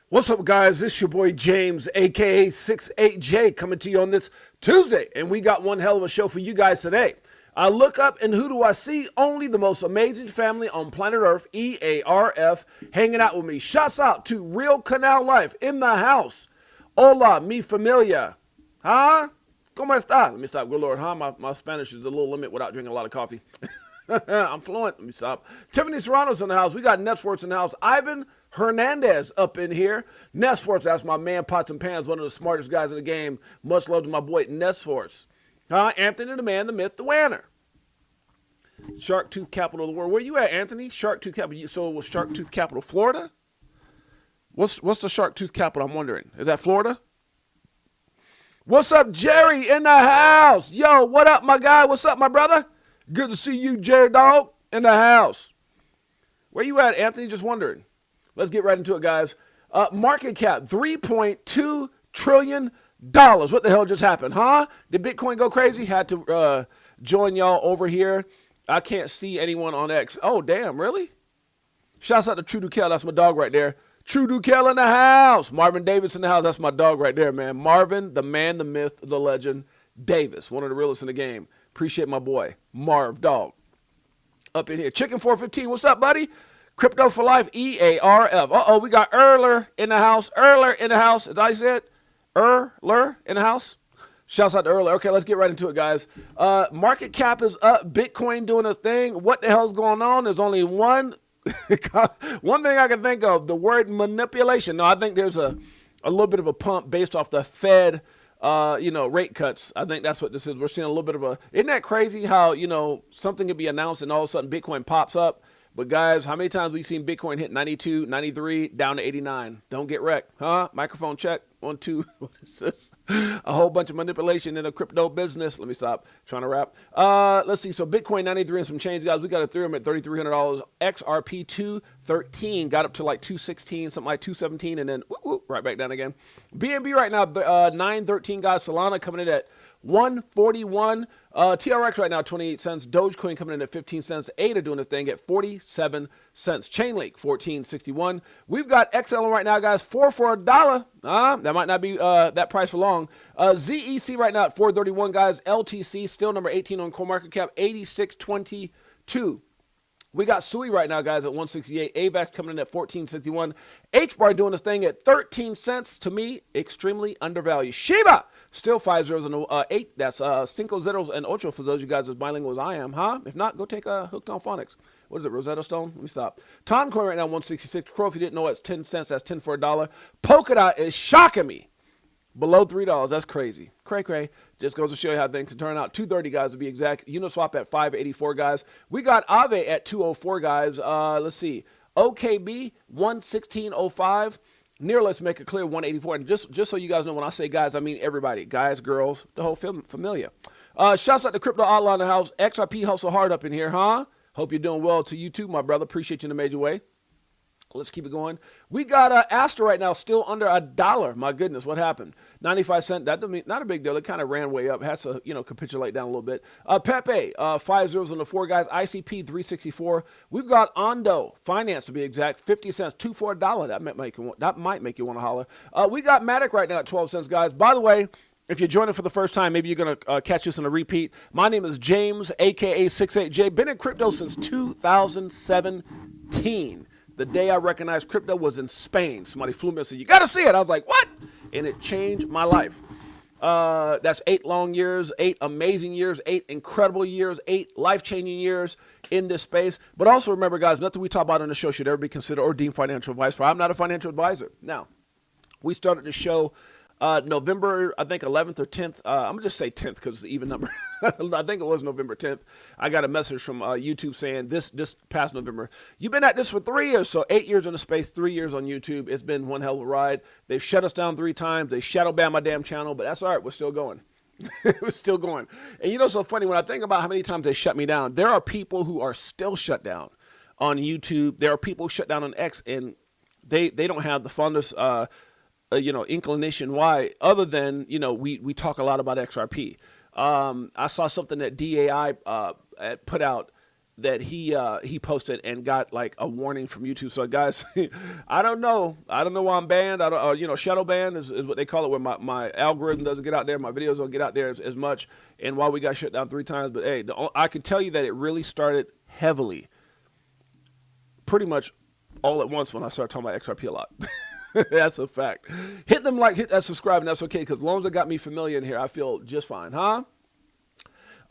What's up, guys? This is your boy James, aka 68J, coming to you on this Tuesday, and we got one hell of a show for you guys today. I look up, and who do I see? Only the most amazing family on planet Earth, EARF, hanging out with me. Shouts out to Real Canal Life in the house. Hola, mi familia. Huh? ¿Cómo está? Let me stop. Good Lord, huh? My Spanish is a little limit without drinking a lot of coffee. I'm fluent. Let me stop. Tiffany Serrano's in the house. We got Netsports in the house. Ivan Hernandez up in here. Netsports, that's my man, Pots and Pans, one of the smartest guys in the game. Much love to my boy, Netsports. Anthony, the man, the myth, the winner. Shark Tooth capital of the world. Where you at, Anthony? Shark Tooth capital. So it was Shark Tooth capital, Florida? What's the Shark Tooth capital? I'm wondering. Is that Florida? What's up, Jerry in the house? Yo, what up, my guy? What's up, my brother? Good to see you, Jerry Dog, in the house. Where you at, Anthony? Just wondering. Let's get right into it, guys. Market cap, $3.2 trillion. What the hell just happened, huh? Did Bitcoin go crazy? Had to join y'all over here. I can't see anyone on X. Oh, damn, really? Shouts out to True Dukel. That's my dog right there. True Dukel in the house. Marvin Davis in the house. That's my dog right there, man. Marvin, the man, the myth, the legend, Davis. One of the realest in the game. Appreciate my boy, Marv Dog. Up in here. Chicken 415, what's up, buddy? Crypto for Life, EARF. Uh-oh, we got Erler in the house. Erler in the house. As I said, Erler in the house. Shouts out to Erler. Okay, let's get right into it, guys. Market cap is up. Bitcoin doing a thing. What the hell's going on? There's only one thing I can think of, the word manipulation. No, I think there's a little bit of a pump based off the Fed rate cuts. I think that's what this is. We're seeing a little bit of isn't that crazy how, something can be announced and all of a sudden Bitcoin pops up. But guys, how many times have we seen Bitcoin hit 92, 93, down to 89? Don't get wrecked, huh? Microphone check. 1, 2. What is this? A whole bunch of manipulation in the crypto business. Let me stop trying to rap. Let's see. So Bitcoin 93 and some change, guys. We got Ethereum at $3,300. XRP 213 got up to like 216, something like 217, and then right back down again. BNB right now 913, guys. Solana coming in at 141. TRX right now 28 cents. Dogecoin coming in at 15 cents. ADA doing a thing at 47 cents. Chainlink 14.61. We've got XLM right now, guys, $4 for $1. That might not be that price for long. ZEC right now at 431, guys. LTC still number 18 on CoinMarketCap, 86.22. We got SUI right now, guys, at 168. AVAX coming in at 14.61. HBAR doing this thing at 13 cents. To me, extremely undervalued. Shiba still 5 zeros and 8. That's cinco zeros and ocho for those of you guys as bilingual as I am, huh? If not, go take a Hooked on Phonics. What is it, Rosetta Stone? Let me stop. Timecoin right now 166. Crow, if you didn't know, it's 10 cents. That's 10 for $1. Polkadot is shocking me. Below $3. That's crazy. Cray. Just goes to show you how things can turn out. 230, guys, to be exact. Uniswap at 584, guys. We got Aave at 204, guys. Let's see. OKB 116.05. Near, let's make it clear, 184. And just so you guys know, when I say guys, I mean everybody. Guys, girls, the whole familia. Shouts out to Crypto Outlaw in the house. XRP hustle hard up in here, huh? Hope you're doing well to you too, my brother. Appreciate you in a major way. Let's keep it going. We got Astra right now still under $1. My goodness, what happened? 95 cents. That doesn't mean, not a big deal. It kind of ran way up. Has to, capitulate down a little bit. Pepe, 5 zeros on the 4, guys. ICP 364. We've got Ondo Finance to be exact, 50 cents, 2 for $1. That might make you want to holler. We got Matic right now at 12 cents, guys. By the way, if you're joining for the first time, maybe you're going to catch this in a repeat. My name is James, a.k.a. 68J. Been in crypto since 2017. The day I recognized crypto was in Spain. Somebody flew me and said, you got to see it. I was like, what? And it changed my life. That's 8 long years, 8 amazing years, 8 incredible years, 8 life-changing years in this space. But also remember, guys, nothing we talk about on the show should ever be considered or deemed financial advice. For I'm not a financial advisor. Now, we started the show November, I think 11th or 10th. I'm gonna just say 10th because it's the even number. I think it was November 10th. I got a message from YouTube saying this past November, you've been at this for 3 years. So 8 years in the space, 3 years on YouTube. It's been one hell of a ride. They've shut us down 3 times. They shadow banned my damn channel, but that's all right. We're still going. We're still going. And so funny, when I think about how many times they shut me down, there are people who are still shut down on YouTube. There are people shut down on X, and they don't have the fondest inclination why, other than we talk a lot about XRP. I saw something that DAI put out that he posted and got like a warning from YouTube. So guys, I don't know why I'm banned. I don't, shadow ban is what they call it, where my algorithm doesn't get out there, my videos don't get out there as much, and why we got shut down 3 times. But hey, I can tell you that it really started heavily, pretty much all at once when I started talking about XRP a lot. That's a fact. Hit them like, hit that subscribe, and that's okay, because as long as it got me familiar in here, I feel just fine, huh?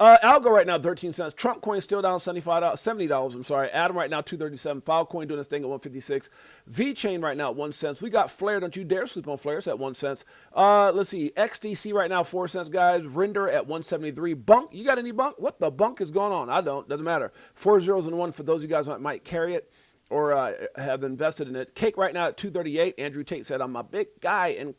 Algo right now, 13 cents. Trump coin still down $70. I'm sorry. Atom right now, 237. Filecoin doing this thing at 156. VChain right now at 1 cent. We got Flare. Don't you dare sleep on Flare. It's at 1 cent. Let's see. XDC right now, 4 cents, guys. Render at 173. Bunk. You got any bunk? What the bunk is going on? I don't. Doesn't matter. 4 zeros and 1 for those of you guys that might carry it or have invested in it. Cake right now at 238. Andrew Tate said, I'm a big guy in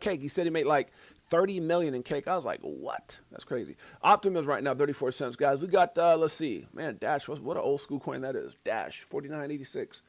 Cake. He said he made like 30 million in Cake. I was like, what? That's crazy. Optimism right now, 34 cents, guys. We got, let's see. Man, Dash, what an old school coin that is. Dash, 49.86.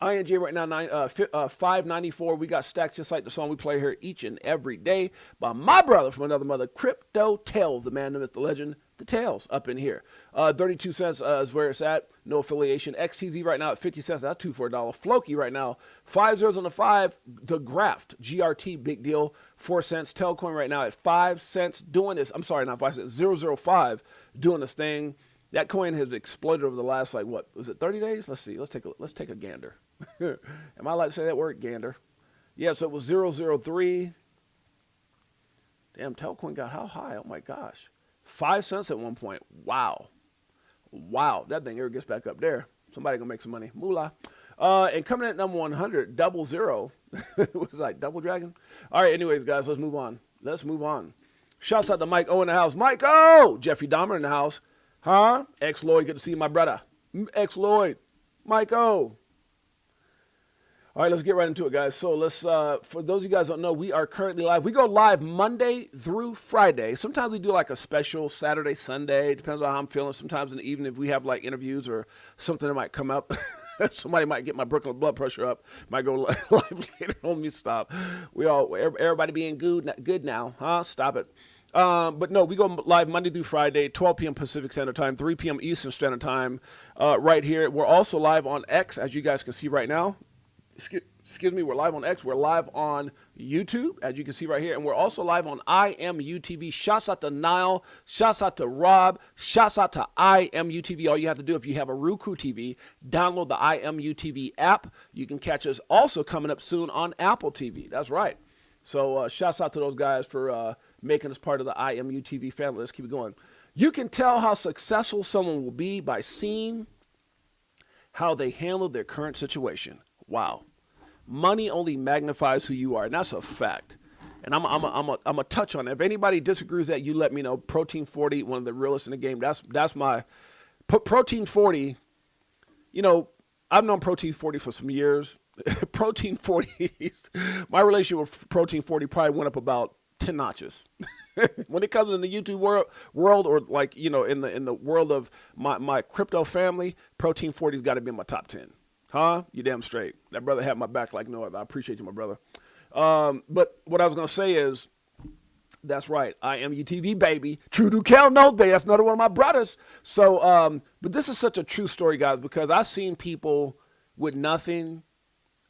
ING right now, 594. We got stacks just like the song we play here each and every day by my brother from another mother, Crypto Tales, the man, the myth, the legend, the Tales up in here. 32 cents is where it's at. No affiliation. XTZ right now at 50 cents. That's 2 for $1. Floki right now, 5 zeros on the 5. The Graft, GRT, big deal, 4 cents. Telcoin right now at 5 cents doing this. I'm sorry, not 5 cents, 005 doing this thing. That coin has exploded over the last, like, what, was it 30 days? Let's see. Let's take a gander. Am I allowed to say that word, gander? Yeah, so it was 003. Damn, Telcoin got how high? Oh, my gosh. 5 cents at one point. Wow. Wow. That thing ever gets back up there. Somebody going to make some money. Moolah. And coming in at number 100, 00. It was like Double Dragon. All right, anyways, guys, let's move on. Let's move on. Shouts out to Mike O in the house. Mike O! Jeffrey Dahmer in the house. Huh? X-Lloyd, good to see you, my brother. X-Lloyd. Mike O. All right, let's get right into it, guys. So let's, for those of you guys who don't know, we are currently live. We go live Monday through Friday. Sometimes we do like a special Saturday, Sunday. It depends on how I'm feeling. Sometimes in the evening, if we have like interviews or something that might come up, somebody might get my Brooklyn blood pressure up. Might go live later on me. Stop. Everybody being good now, huh? Stop it. But no, we go live Monday through Friday, 12 p.m. Pacific Standard Time, 3 p.m. Eastern Standard Time, right here. We're also live on X, as you guys can see right now. Excuse me, we're live on X. We're live on YouTube, as you can see right here. And we're also live on IMUTV. Shouts out to Nile. Shouts out to Rob. Shouts out to IMUTV. All you have to do, if you have a Roku TV, download the IMUTV app. You can catch us also coming up soon on Apple TV. That's right. So shouts out to those guys for making us part of the IMUTV family. Let's keep it going. You can tell how successful someone will be by seeing how they handle their current situation. Wow. Money only magnifies who you are, and that's a fact. And I'm a touch on it. If anybody disagrees that, you let me know. Protein 40, one of the realest in the game. That's my Protein 40. You know, I've known Protein 40 for some years. Protein 40, my relationship with Protein 40 probably went up about 10 notches. When it comes in the YouTube world, or like, you know, in the world of my crypto family, Protein 40's got to be in my top 10. Huh? You damn straight. That brother had my back like no other. I appreciate you, my brother. But what I was going to say is, that's right. I am UTV, baby. True to Cal knows, baby. That's another one of my brothers. So, but this is such a true story, guys, because I've seen people with nothing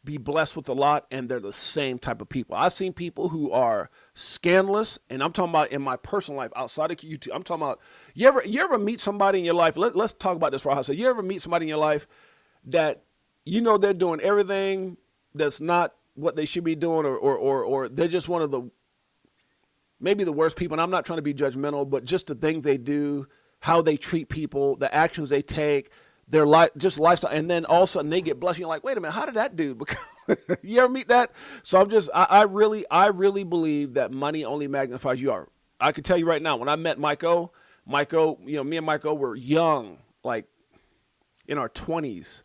be blessed with a lot, and they're the same type of people. I've seen people who are scandalous, and I'm talking about in my personal life outside of YouTube. I'm talking about, you ever meet somebody in your life? Let's talk about this for a house. So you ever meet somebody in your life that you know they're doing everything that's not what they should be doing, or they're just one of the, maybe the worst people. And I'm not trying to be judgmental, but just the things they do, how they treat people, the actions they take, their life, just lifestyle. And then all of a sudden they get blessed. You're like, wait a minute, how did that dude become? You ever meet that? So I really believe that money only magnifies you are. I can tell you right now, when I met Michael, you know, me and Michael were young, like in our 20s.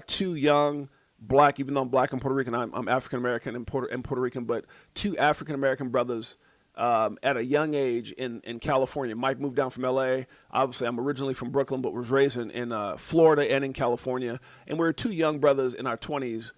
Two young black, even though I'm black and Puerto Rican, I'm African American and Puerto Rican, but two African American brothers at a young age in California. Mike moved down from LA. Obviously, I'm originally from Brooklyn, but was raised in Florida and in California. And we were two young brothers in our 20s,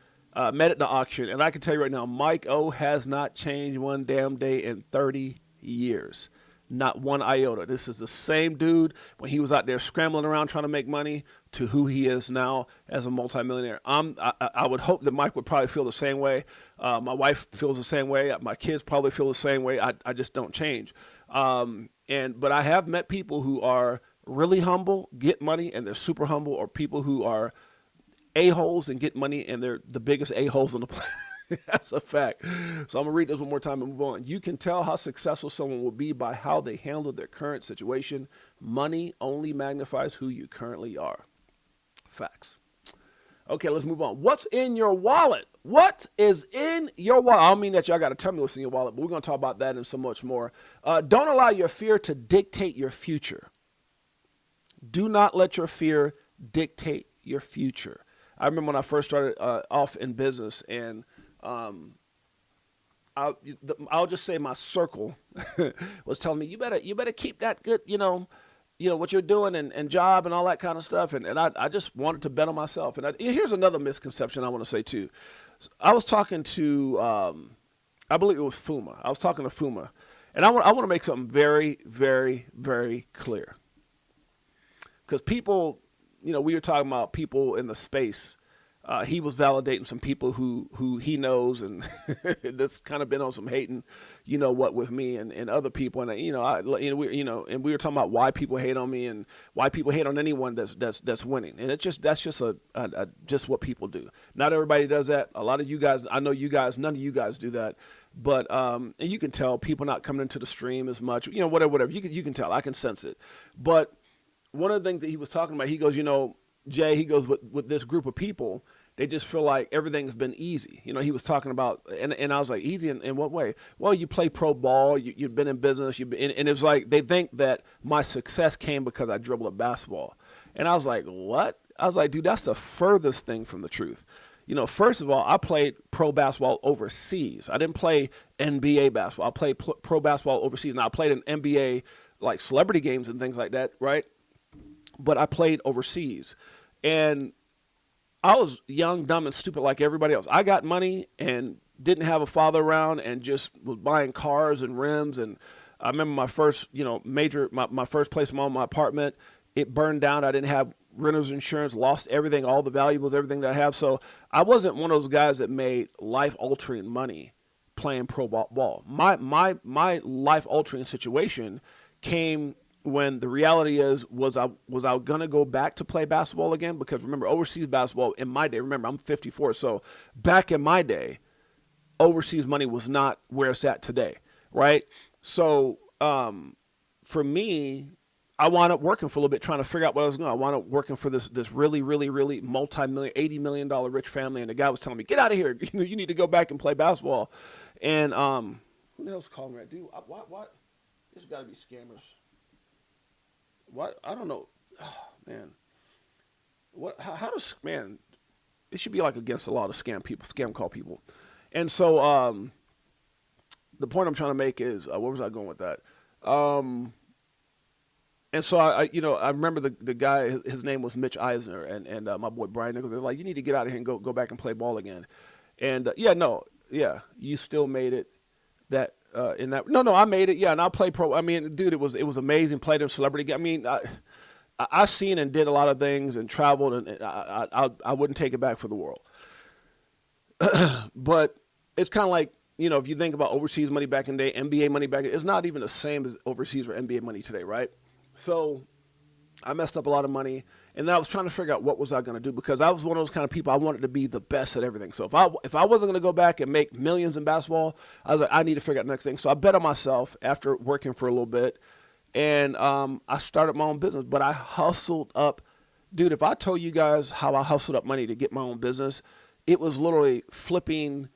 met at the auction. And I can tell you right now, Mike O has not changed one damn day in 30 years. Not one iota. This is the same dude when he was out there scrambling around trying to make money to who he is now as a multimillionaire. I would hope that Mike would probably feel the same way. My wife feels the same way. My kids probably feel the same way. I just don't change. But I have met people who are really humble, get money, and they're super humble, or people who are a-holes and get money, and they're the biggest a-holes on the planet. That's a fact. So I'm going to read this one more time and move on. You can tell how successful someone will be by how they handle their current situation. Money only magnifies who you currently are. Facts. Okay, let's move on. What's in your wallet? What is in your wallet? I don't mean that y'all got to tell me what's in your wallet, but we're going to talk about that and so much more. Don't allow your fear to dictate your future. Do not let your fear dictate your future. I remember when I first started off in business, and I'll just say my circle was telling me, you better keep that good, what you're doing and job and all that kind of stuff. And I just wanted to bet on myself. And here's another misconception I want to say too. I was talking to, I believe it was Fuma. I was talking to Fuma, and I want to make something very, very, very clear. Because people, we were talking about people in the space. He was validating some people who he knows, and that's kind of been on some hating, with me and other people. And and we were talking about why people hate on me and why people hate on anyone that's winning. And that's just just what people do. Not everybody does that. A lot of you guys, I know you guys, none of you guys do that. But and you can tell people not coming into the stream as much, whatever. You can tell. I can sense it. But one of the things that he was talking about, he goes, Jay, he goes, with this group of people, they just feel like everything's been easy. He was talking about, and I was like, easy in what way? Well, you play pro ball, you've been in business, and it was like, they think that my success came because I dribbled a basketball. And I was like, what? I was like, dude, that's the furthest thing from the truth. First of all, I played pro basketball overseas. I didn't play NBA basketball. I played pro basketball overseas. Now, I played in NBA, like celebrity games and things like that, right? But I played overseas. And I was young, dumb, and stupid like everybody else. I got money and didn't have a father around and just was buying cars and rims. And I remember my first, my first place in my apartment, it burned down. I didn't have renter's insurance, lost everything, all the valuables, everything that I have. So I wasn't one of those guys that made life-altering money playing pro ball. My life-altering situation came when the reality was I gonna go back to play basketball again? Because remember, overseas basketball in my day, remember I'm 54, so back in my day, overseas money was not where it's at today, right? So for me, I wound up working for a little bit, trying to figure out what I was going. I wound up working for this really, really, really multi-million, $80 million rich family, and the guy was telling me, "Get out of here! You need to go back and play basketball." And who the hell's calling me? Dude, what? There's got to be scammers. What? I don't know. Oh, man. What? How does, man, it should be like against the law to scam call people. And so the point I'm trying to make is, where was I going with that? And so I remember the guy, his name was Mitch Eisner, and my boy Brian Nichols. They're like, you need to get out of here and go back and play ball again. And you still made it. That in that no, I made it. Yeah, and I played pro. I mean, dude, it was amazing. Played in celebrity. I mean, I seen and did a lot of things and traveled, and I wouldn't take it back for the world. But it's kind of like, if you think about overseas money back in the day, NBA money back, it's not even the same as overseas or NBA money today, right? So I messed up a lot of money, and then I was trying to figure out what was I going to do, because I was one of those kind of people, I wanted to be the best at everything. So if I wasn't going to go back and make millions in basketball, I was like, I need to figure out the next thing. So I bet on myself after working for a little bit, and I started my own business. But I hustled up. Dude, if I told you guys how I hustled up money to get my own business, it was literally flipping,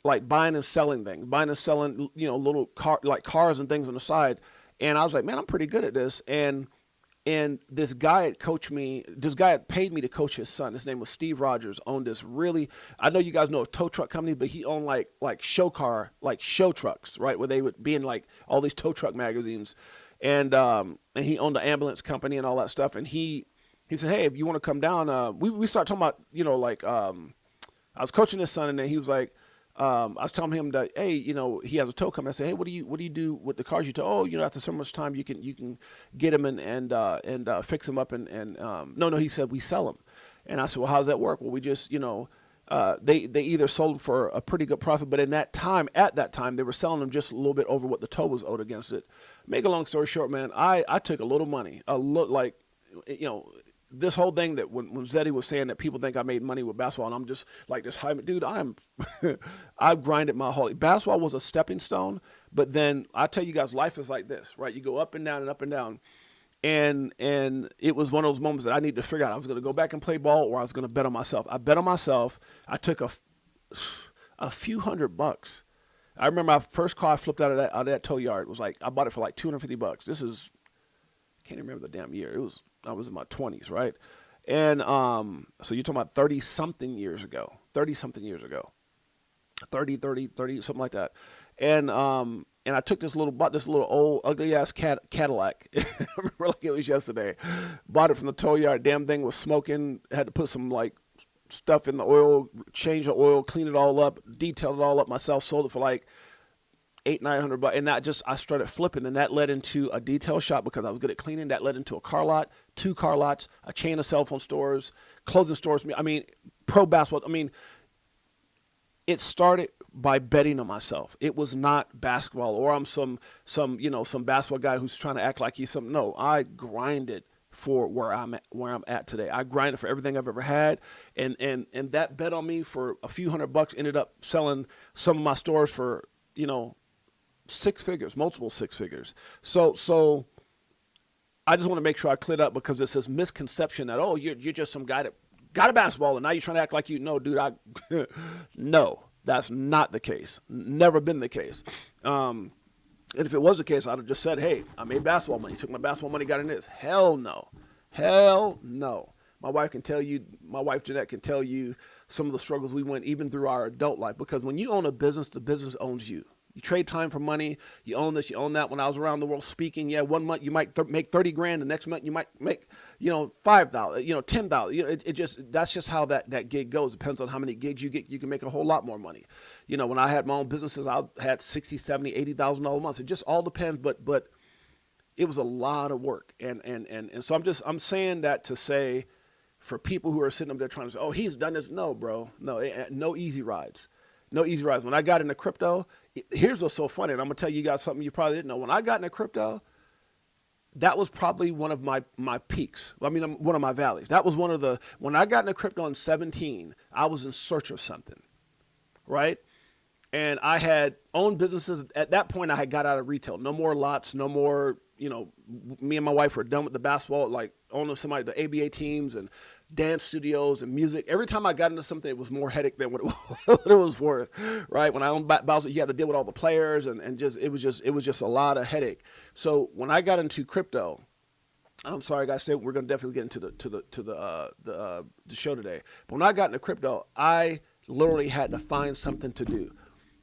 like buying and selling things, little cars and things on the side. And I was like, man, I'm pretty good at this. And this guy had paid me to coach his son. His name was Steve Rogers, owned this really, I know you guys know a tow truck company, but he owned like show trucks, right? Where they would be in like all these tow truck magazines. And he owned an ambulance company and all that stuff. And he said, hey, if you want to come down, we started talking about, I was coaching his son, and then he was like, I was telling him that, hey, he has a tow company. I said, hey, what do you do with the cars you tow? Oh, after so much time, you can get them and fix them up no, he said we sell them, and I said, well, how does that work? Well, we just they either sold them for a pretty good profit, but at that time, they were selling them just a little bit over what the tow was owed against it. Make a long story short, man, I took a little money, like, this whole thing that when Zeddy was saying that people think I made money with basketball, and I'm just like this high, dude, I've grinded my whole, basketball was a stepping stone, but then I tell you guys, life is like this, right? You go up and down and up and down. And it was one of those moments that I needed to figure out. I was going to go back and play ball, or I was going to bet on myself. I bet on myself. I took a few $100. I remember my first car I flipped out of that tow yard. It was like, I bought it for like $250. This is, I can't even remember the damn year. I was in my 20s, right? And so you're talking about 30 something years ago, 30, something something like that. And I took this little old ugly ass Cadillac. I remember like it was yesterday. Bought it from the tow yard. Damn thing was smoking. Had to put some like stuff in the oil, change the oil, clean it all up, detailed it all up myself. Sold it for like $800-900, and I started flipping. And that led into a detail shop because I was good at cleaning. That led into a car lot, 2 car lots, a chain of cell phone stores, clothing stores. I mean, pro basketball. I mean, it started by betting on myself. It was not basketball, or I'm some basketball guy who's trying to act like he's something. No, I grinded for where I'm at today. I grinded for everything I've ever had, and that bet on me for a few $100 ended up selling some of my stores for 6 figures, multiple 6 figures. So I just want to make sure I cleared up, because it's this misconception that, oh, you're just some guy that got a basketball and now you're trying to act like no, dude. No, that's not the case. Never been the case. And if it was the case, I'd have just said, hey, I made basketball money. Took my basketball money, got in this. Hell no. My wife Jeanette can tell you some of the struggles we went even through our adult life, because when you own a business, the business owns you. You trade time for money. You own this, you own that. When I was around the world speaking, one month you might make 30 grand. The next month you might make, $5, $10. That's just how that gig goes. Depends on how many gigs you get. You can make a whole lot more money. When I had my own businesses, I had $60,000, $70,000, $80,000 a month. It just all depends. But it was a lot of work. And so I'm saying that to say, for people who are sitting up there trying to say, oh, he's done this. No, bro. No easy rides. No easy rides. When I got into crypto, here's what's so funny, and I'm going to tell you guys something you probably didn't know. When I got into crypto, that was probably one of my peaks. I mean, one of my valleys. That was when I got into crypto in 2017, I was in search of something, right? And I had owned businesses. At that point, I had got out of retail. No more lots, no more, me and my wife were done with the basketball, like owning the ABA teams and dance studios and music. Every time I got into something, it was more headache than what it was worth, right? When I owned basketball, you had to deal with all the players and it was just a lot of headache. So when I got into crypto, I'm sorry, guys, we're going to definitely get into the show today. But when I got into crypto, I literally had to find something to do.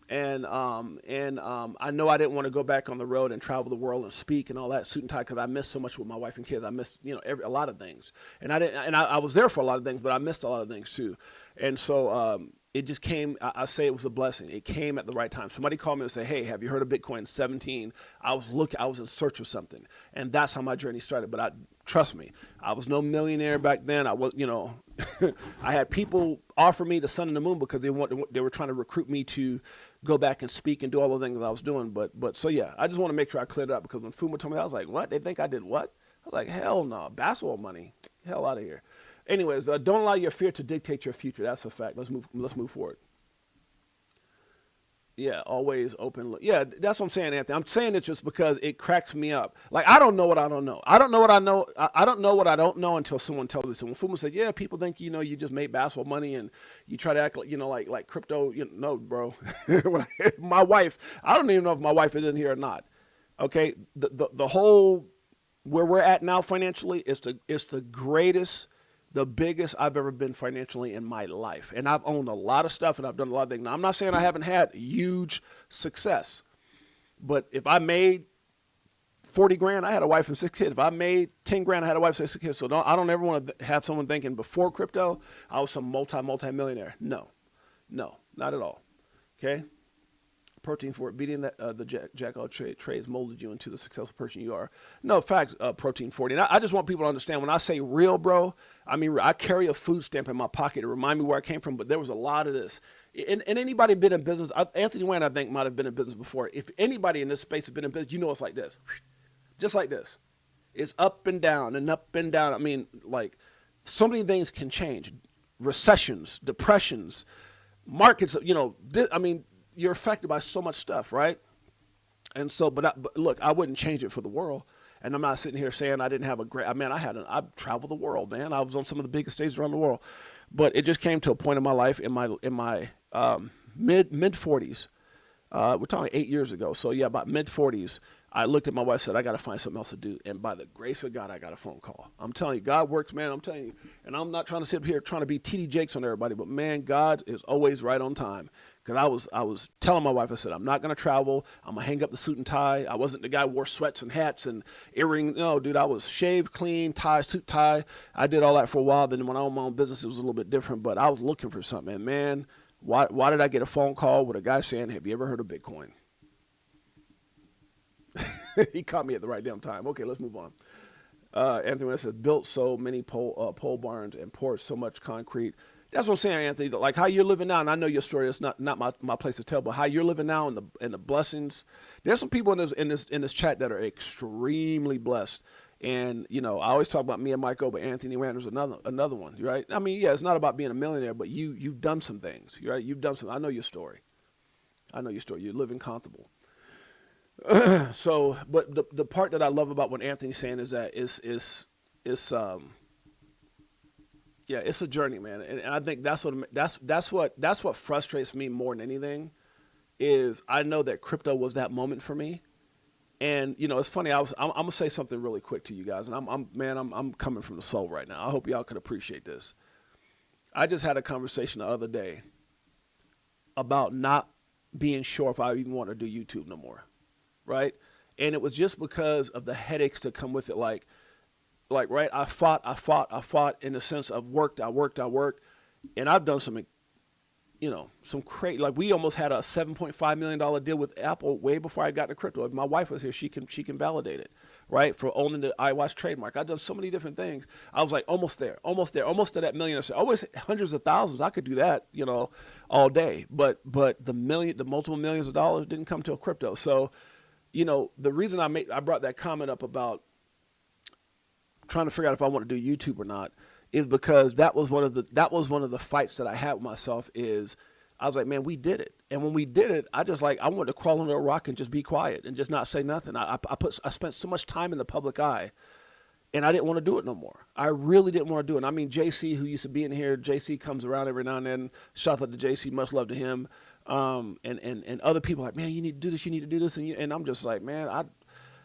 And I know I didn't want to go back on the road and travel the world and speak and all that suit and tie, because I missed so much with my wife and kids. I missed a lot of things, and I was there for a lot of things, but I missed a lot of things too. And so it just came. I say it was a blessing. It came at the right time. Somebody called me and said, "Hey, have you heard of Bitcoin?" 17. I was in search of something, and that's how my journey started. But trust me, I was no millionaire back then. I was, I had people offer me the sun and the moon because they were trying to recruit me to go back and speak and do all the things I was doing. But so yeah, I just want to make sure I cleared it up, because when Fuma told me, I was like, what? They think I did what? I was like, hell no, basketball money, hell out of here. Anyways, don't allow your fear to dictate your future. That's a fact. Let's move forward. Yeah, always open. Yeah, that's what I'm saying, Anthony. I'm saying it just because it cracks me up. Like, I don't know what I don't know. I don't know what I know. I don't know what I don't know until someone tells me. So when Fuma said, yeah, people think, you just made basketball money and you try to act like, like crypto. No, bro. My wife, I don't even know if my wife is in here or not. Okay. The whole, where we're at now financially is the greatest, the biggest I've ever been financially in my life. And I've owned a lot of stuff and I've done a lot of things. Now, I'm not saying I haven't had huge success, but if I made 40 grand, I had a wife and 6 kids. If I made 10 grand, I had a wife and 6 kids. So I don't ever want to have someone thinking before crypto, I was some multi-millionaire. No, not at all. Okay. Protein for it, beating that the jack all trades molded you into the successful person you are. No facts, protein 40. And I just want people to understand when I say real, bro, I mean I carry a food stamp in my pocket to remind me where I came from. But there was a lot of this. And anybody been in business? Anthony Wayne, I think, might have been in business before. If anybody in this space has been in business, you know it's like this, just like this. It's up and down and up and down. I mean, like so many things can change. Recessions, depressions, markets. You know, I mean. You're affected by so much stuff, right? And so, but look, I wouldn't change it for the world. And I'm not sitting here saying I didn't have a great. I mean, I traveled the world, man. I was on some of the biggest stages around the world, but it just came to a point in my life, in my mid 40s. We're talking 8 years ago, so yeah, about mid 40s. I looked at my wife and said, I got to find something else to do. And by the grace of God, I got a phone call. I'm telling you, God works, man. I'm telling you. And I'm not trying to sit here trying to be TD Jakes on everybody, but man, God is always right on time. Because I was telling my wife, I said, I'm not going to travel. I'm going to hang up the suit and tie. I wasn't the guy who wore sweats and hats and earrings. No, dude, I was shaved, clean, tie, suit, tie. I did all that for a while. Then when I owned my own business, it was a little bit different. But I was looking for something. And man, why did I get a phone call with a guy saying, have you ever heard of Bitcoin? He caught me at the right damn time. Okay, let's move on. Anthony says, built so many pole barns and poured so much concrete. That's what I'm saying, Anthony. Like how you're living now, and I know your story. It's not my place to tell, but how you're living now and the blessings. There's some people in this chat that are extremely blessed. And you know, I always talk about me and Michael, but Anthony Rander's another one, right? I mean, yeah, it's not about being a millionaire, but you've done some things, right? You've done some. I know your story. You're living comfortable. So, but the part that I love about what Anthony's saying is that it's a journey, man. And I think that's what frustrates me more than anything is I know that crypto was that moment for me. And you know, it's funny. I'm gonna say something really quick to you guys, and I'm coming from the soul right now. I hope y'all could appreciate this. I just had a conversation the other day about not being sure if I even want to do YouTube no more. Right. And it was just because of the headaches that come with it. Like, right. I fought in the sense of I worked. And I've done some, you know, some crazy, like we almost had a $7.5 million deal with Apple way before I got to crypto. If my wife was here, she can validate it. Right. For owning the iWatch trademark. I've done so many different things. I was like, almost to that million. Always hundreds of thousands. I could do that, you know, all day. But the multiple millions of dollars didn't come till crypto. So, you know, the reason I brought that comment up about trying to figure out if I want to do YouTube or not is because that was one of the fights that I had with myself. Is I was like, man, we did it, and when we did it, I wanted to crawl under a rock and just be quiet and just not say nothing. I spent so much time in the public eye, and I didn't want to do it no more. I really didn't want to do it. And I mean, JC, who used to be in here, JC comes around every now and then. Shout out to JC, much love to him. And other people are like, man, you need to do this, and I'm just like, man,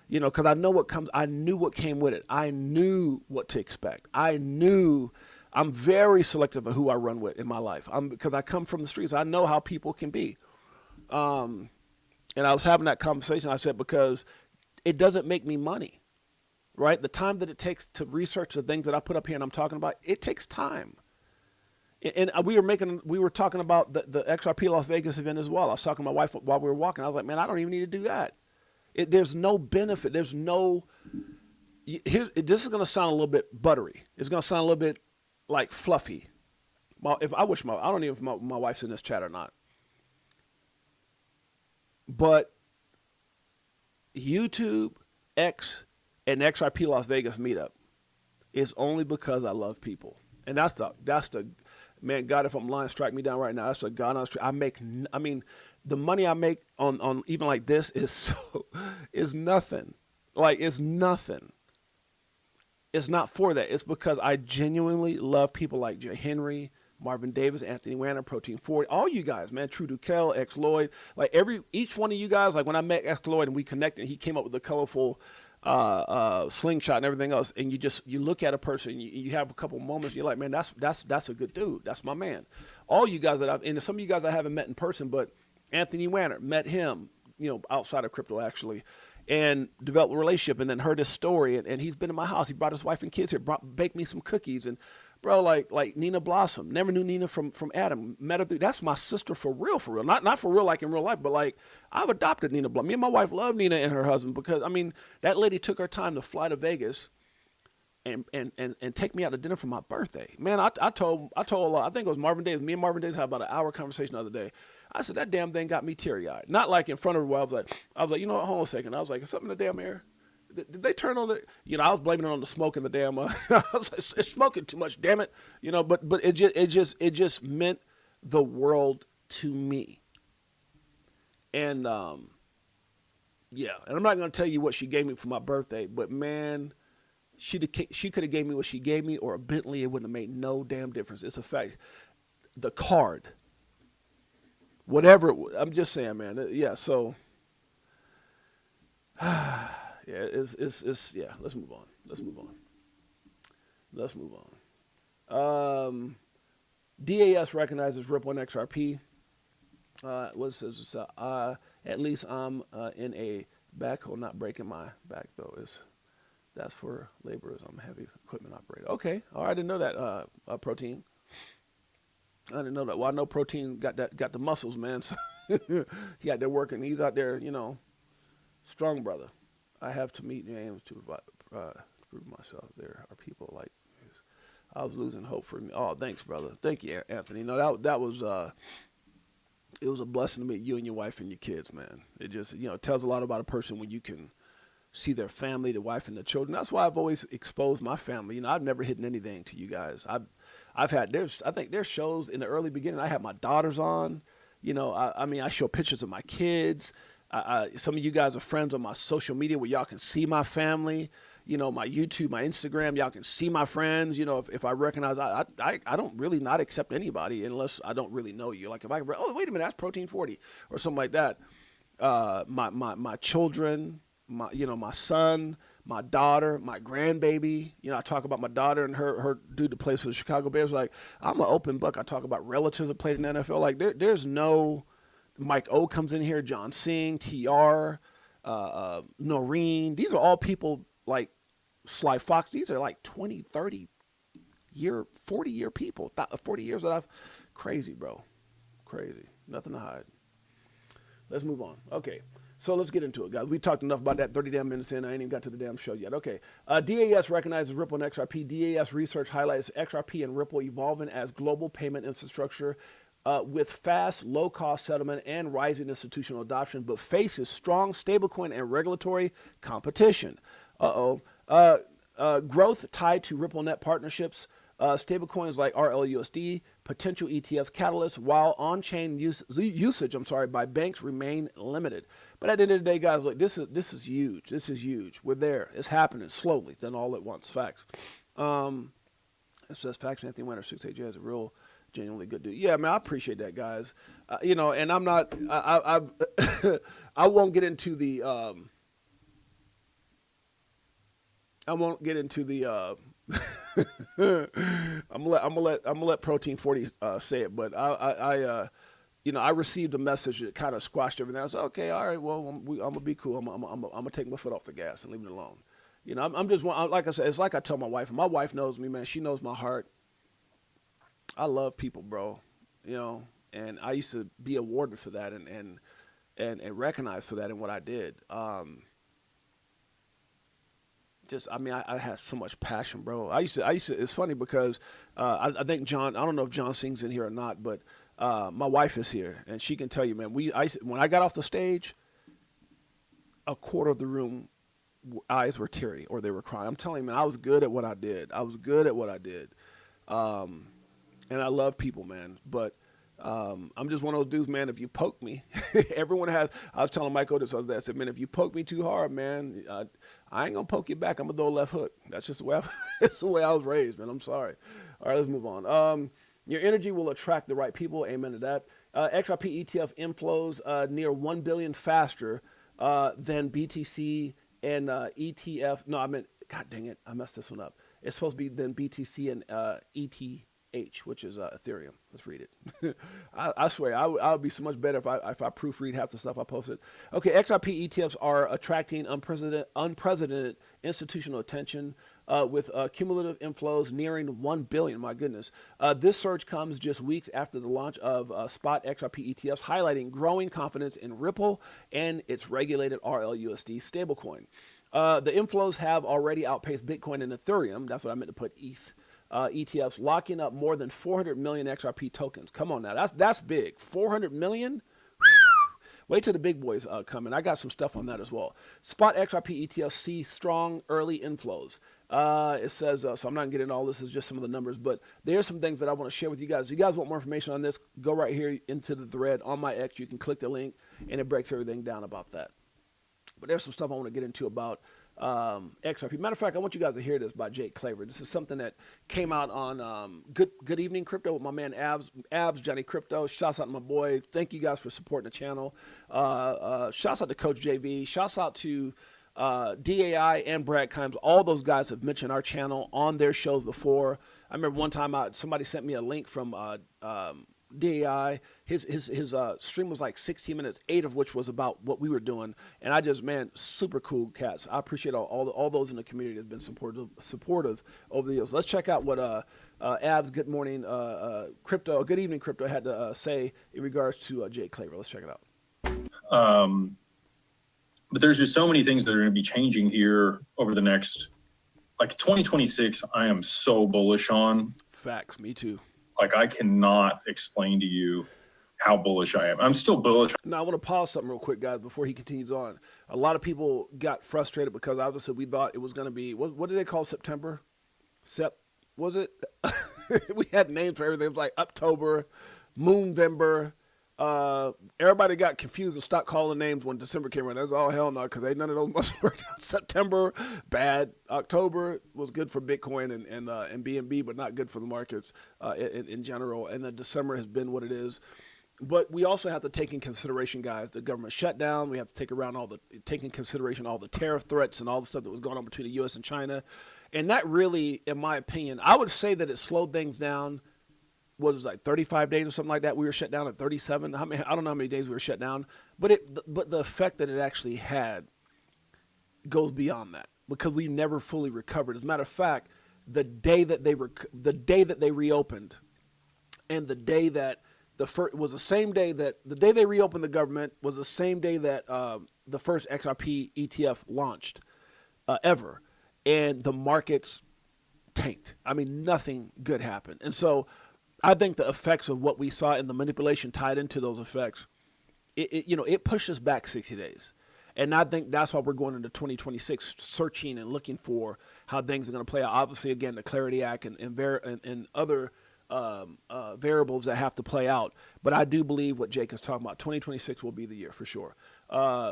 because I know what comes. I knew what came with it. I knew what to expect. I'm very selective of who I run with in my life. Because I come from the streets. I know how people can be. And I was having that conversation. I said, because it doesn't make me money, right? The time that it takes to research the things that I put up here and I'm talking about, it takes time. And we were talking about the XRP Las Vegas event as well. I was talking to my wife while we were walking. I was like, man, I don't even need to do that. There's no benefit. This is going to sound a little bit buttery. It's going to sound a little bit like fluffy. I don't know if my wife's in this chat or not. But YouTube, X, and XRP Las Vegas meetup is only because I love people. And that's the man, God, if I'm lying, strike me down right now. That's what God on street. The money I make on even like this is nothing. Like, it's nothing. It's not for that. It's because I genuinely love people like Jay Henry, Marvin Davis, Anthony Wanner, Protein 40, all you guys, man, True Dukel, X Lloyd, like each one of you guys. Like when I met X Lloyd and we connected, he came up with the colorful slingshot and everything else, and you look at a person, you have a couple moments, you're like, man, that's a good dude, that's my man. All you guys and some of you guys I haven't met in person, but Anthony Wanner, met him, outside of crypto actually, and developed a relationship, and then heard his story, and he's been in my house. He brought his wife and kids here, baked me some cookies, and bro, like Nina Blossom. Never knew Nina from Adam. Met her through. That's my sister for real, for real. Not for real like in real life, but like I've adopted Nina Blossom. Me and my wife love Nina and her husband because I mean that lady took her time to fly to Vegas and take me out to dinner for my birthday. Man, I told I think it was Marvin Days. Me and Marvin Days had about an hour conversation the other day. I said that damn thing got me teary eyed. Not like in front of her. Where I was like, you know what? Hold on a second. I was like, is something in the damn air? Did they turn on the? You know, I was blaming it on the smoke in the damn. I was like, it's smoking too much, damn it. You know, but it just meant the world to me. And yeah, and I'm not gonna tell you what she gave me for my birthday, but man, she could have gave me what she gave me or a Bentley. It wouldn't have made no damn difference. It's a fact. The card, whatever. I'm just saying, man. Yeah. So. Yeah, yeah. Let's move on. DAS recognizes Ripple and XRP. What says at least I'm in a backhoe, not breaking my back though. That's for laborers. I'm a heavy equipment operator. Okay, all right, I didn't know that. Protein. I didn't know that. Well, I know Protein got the muscles, man. So he out there working. He's out there, strong brother. I have to meet the aims to prove myself. There are people like this. I was losing hope for me. Oh, thanks, brother. Thank you, Anthony. No, that was it was a blessing to meet you and your wife and your kids, man. It just tells a lot about a person when you can see their family, the wife and the children. That's why I've always exposed my family. I've never hidden anything to you guys. I think there's shows in the early beginning. I had my daughters on. I mean, I show pictures of my kids. Some of you guys are friends on my social media where y'all can see my family, my YouTube, my Instagram, y'all can see my friends. If I recognize, I don't really not accept anybody unless I don't really know you. Like if I can, oh, wait a minute, that's Protein 40 or something like that. My children, my son, my daughter, my grandbaby. I talk about my daughter and her dude that plays for the Chicago Bears. Like I'm an open book. I talk about relatives that played in the NFL. Like there's no. Mike O comes in here, John Singh, TR, Noreen. These are all people like Sly Fox. These are like 20, 30 year, 40 year people. 40 years that I've, crazy, bro. Crazy. Nothing to hide. Let's move on. Okay. So let's get into it, guys. We talked enough about that 30 damn minutes in. I ain't even got to the damn show yet. Okay. DAS recognizes Ripple and XRP. DAS research highlights XRP and Ripple evolving as global payment infrastructure with fast, low-cost settlement and rising institutional adoption, but faces strong stablecoin and regulatory competition. Growth tied to RippleNet partnerships, stablecoins like RLUSD, potential ETFs catalysts, while on-chain usage by banks remain limited. But at the end of the day, guys, look, this is huge. This is huge. We're there. It's happening slowly, then all at once. Facts. It says facts. Anthony Winter, 6AJ has a real. Genuinely good dude. Yeah, man, I appreciate that, guys. And I'm not. I won't get into the. I won't get into the. I'm gonna let Protein 40 say it, but I received a message that kind of squashed everything. I said, okay, all right, well, I'm gonna be cool. I'm gonna take my foot off the gas and leave it alone. I'm just like I said. It's like I tell my wife. My wife knows me, man. She knows my heart. I love people, bro, and I used to be awarded for that and recognized for that in what I did. I had so much passion, bro. I used to, it's funny because, I think John, I don't know if John Sing's in here or not, but, my wife is here and she can tell you, man, when I got off the stage, a quarter of the room eyes were teary or they were crying. I'm telling you, man, I was good at what I did. And I love people, man. But I'm just one of those dudes, man. If you poke me, everyone has. I was telling Michael this other day. I said, man, if you poke me too hard, man, I ain't gonna poke you back. I'm gonna throw a left hook. That's just the way it's the way I was raised, man. I'm sorry. All right, let's move on. Your energy will attract the right people. Amen to that. XRP ETF inflows near 1 billion faster than BTC and ETF. No, I meant. God dang it, I messed this one up. It's supposed to be than BTC and ETH. Which is Ethereum. Let's read it. I swear, I would be so much better if I proofread half the stuff I posted. Okay, XRP ETFs are attracting unprecedented institutional attention. with cumulative inflows nearing 1 billion. My goodness. This surge comes just weeks after the launch of spot XRP ETFs, highlighting growing confidence in Ripple and its regulated RLUSD stablecoin. The inflows have already outpaced Bitcoin and Ethereum. That's what I meant to put ETH. ETFs locking up more than 400 million XRP tokens. Come on now, that's big. 400 million? Wait till the big boys come in. I got some stuff on that as well. Spot XRP ETFs see strong early inflows. It says, so I'm not getting all this, is just some of the numbers, but there's some things that I want to share with you guys. If you guys want more information on this, go right here into the thread on my X. You can click the link, and it breaks everything down about that. But there's some stuff I want to get into about XRP. Matter of fact, I want you guys to hear this by Jake Claver. This is something that came out on Good Evening Crypto with my man Abs, Johnny Crypto. Shouts out to my boy. Thank you guys for supporting the channel. Shouts out to Coach JV. Shouts out to DAI and Brad Kimes. All those guys have mentioned our channel on their shows before. I remember one time somebody sent me a link from DAI. His stream was like 16 minutes, 8 of which was about what we were doing. And I just, man, super cool cats. I appreciate all those in the community that's been supportive over the years. Let's check out what Abs Good Morning Crypto, Good Evening Crypto had to say in regards to Jake Claver. Let's check it out. But there's just so many things that are going to be changing here over the next, like 2026, I am so bullish on. Facts, me too. Like, I cannot explain to you how bullish I am. I'm still bullish. Now, I want to pause something real quick, guys, before he continues on. A lot of people got frustrated because obviously we thought it was going to be, what did they call September? Was it? We had names for everything. It was like October, Moonvember. Everybody got confused and stopped calling names when December came around. That's all hell no, because none of those must have worked out. September, bad. October was good for Bitcoin and BNB, but not good for the markets in general. And then December has been what it is. But we also have to take in consideration, guys, the government shutdown. We have to take in consideration all the tariff threats and all the stuff that was going on between the U.S. and China. And that really, in my opinion, I would say that it slowed things down. What was it, like 35 days or something like that? We were shut down at 37. I don't know how many days we were shut down, but the effect that it actually had goes beyond that because we never fully recovered. As a matter of fact, the day that they reopened, and the day that was the same day that the day they reopened the government was the same day that the first XRP ETF launched ever, and the markets tanked. I mean, nothing good happened, and so. I think the effects of what we saw and the manipulation tied into those effects, it pushed us back 60 days. And I think that's why we're going into 2026 searching and looking for how things are going to play out. Obviously, again, the Clarity Act and other variables that have to play out. But I do believe what Jake is talking about. 2026 will be the year for sure.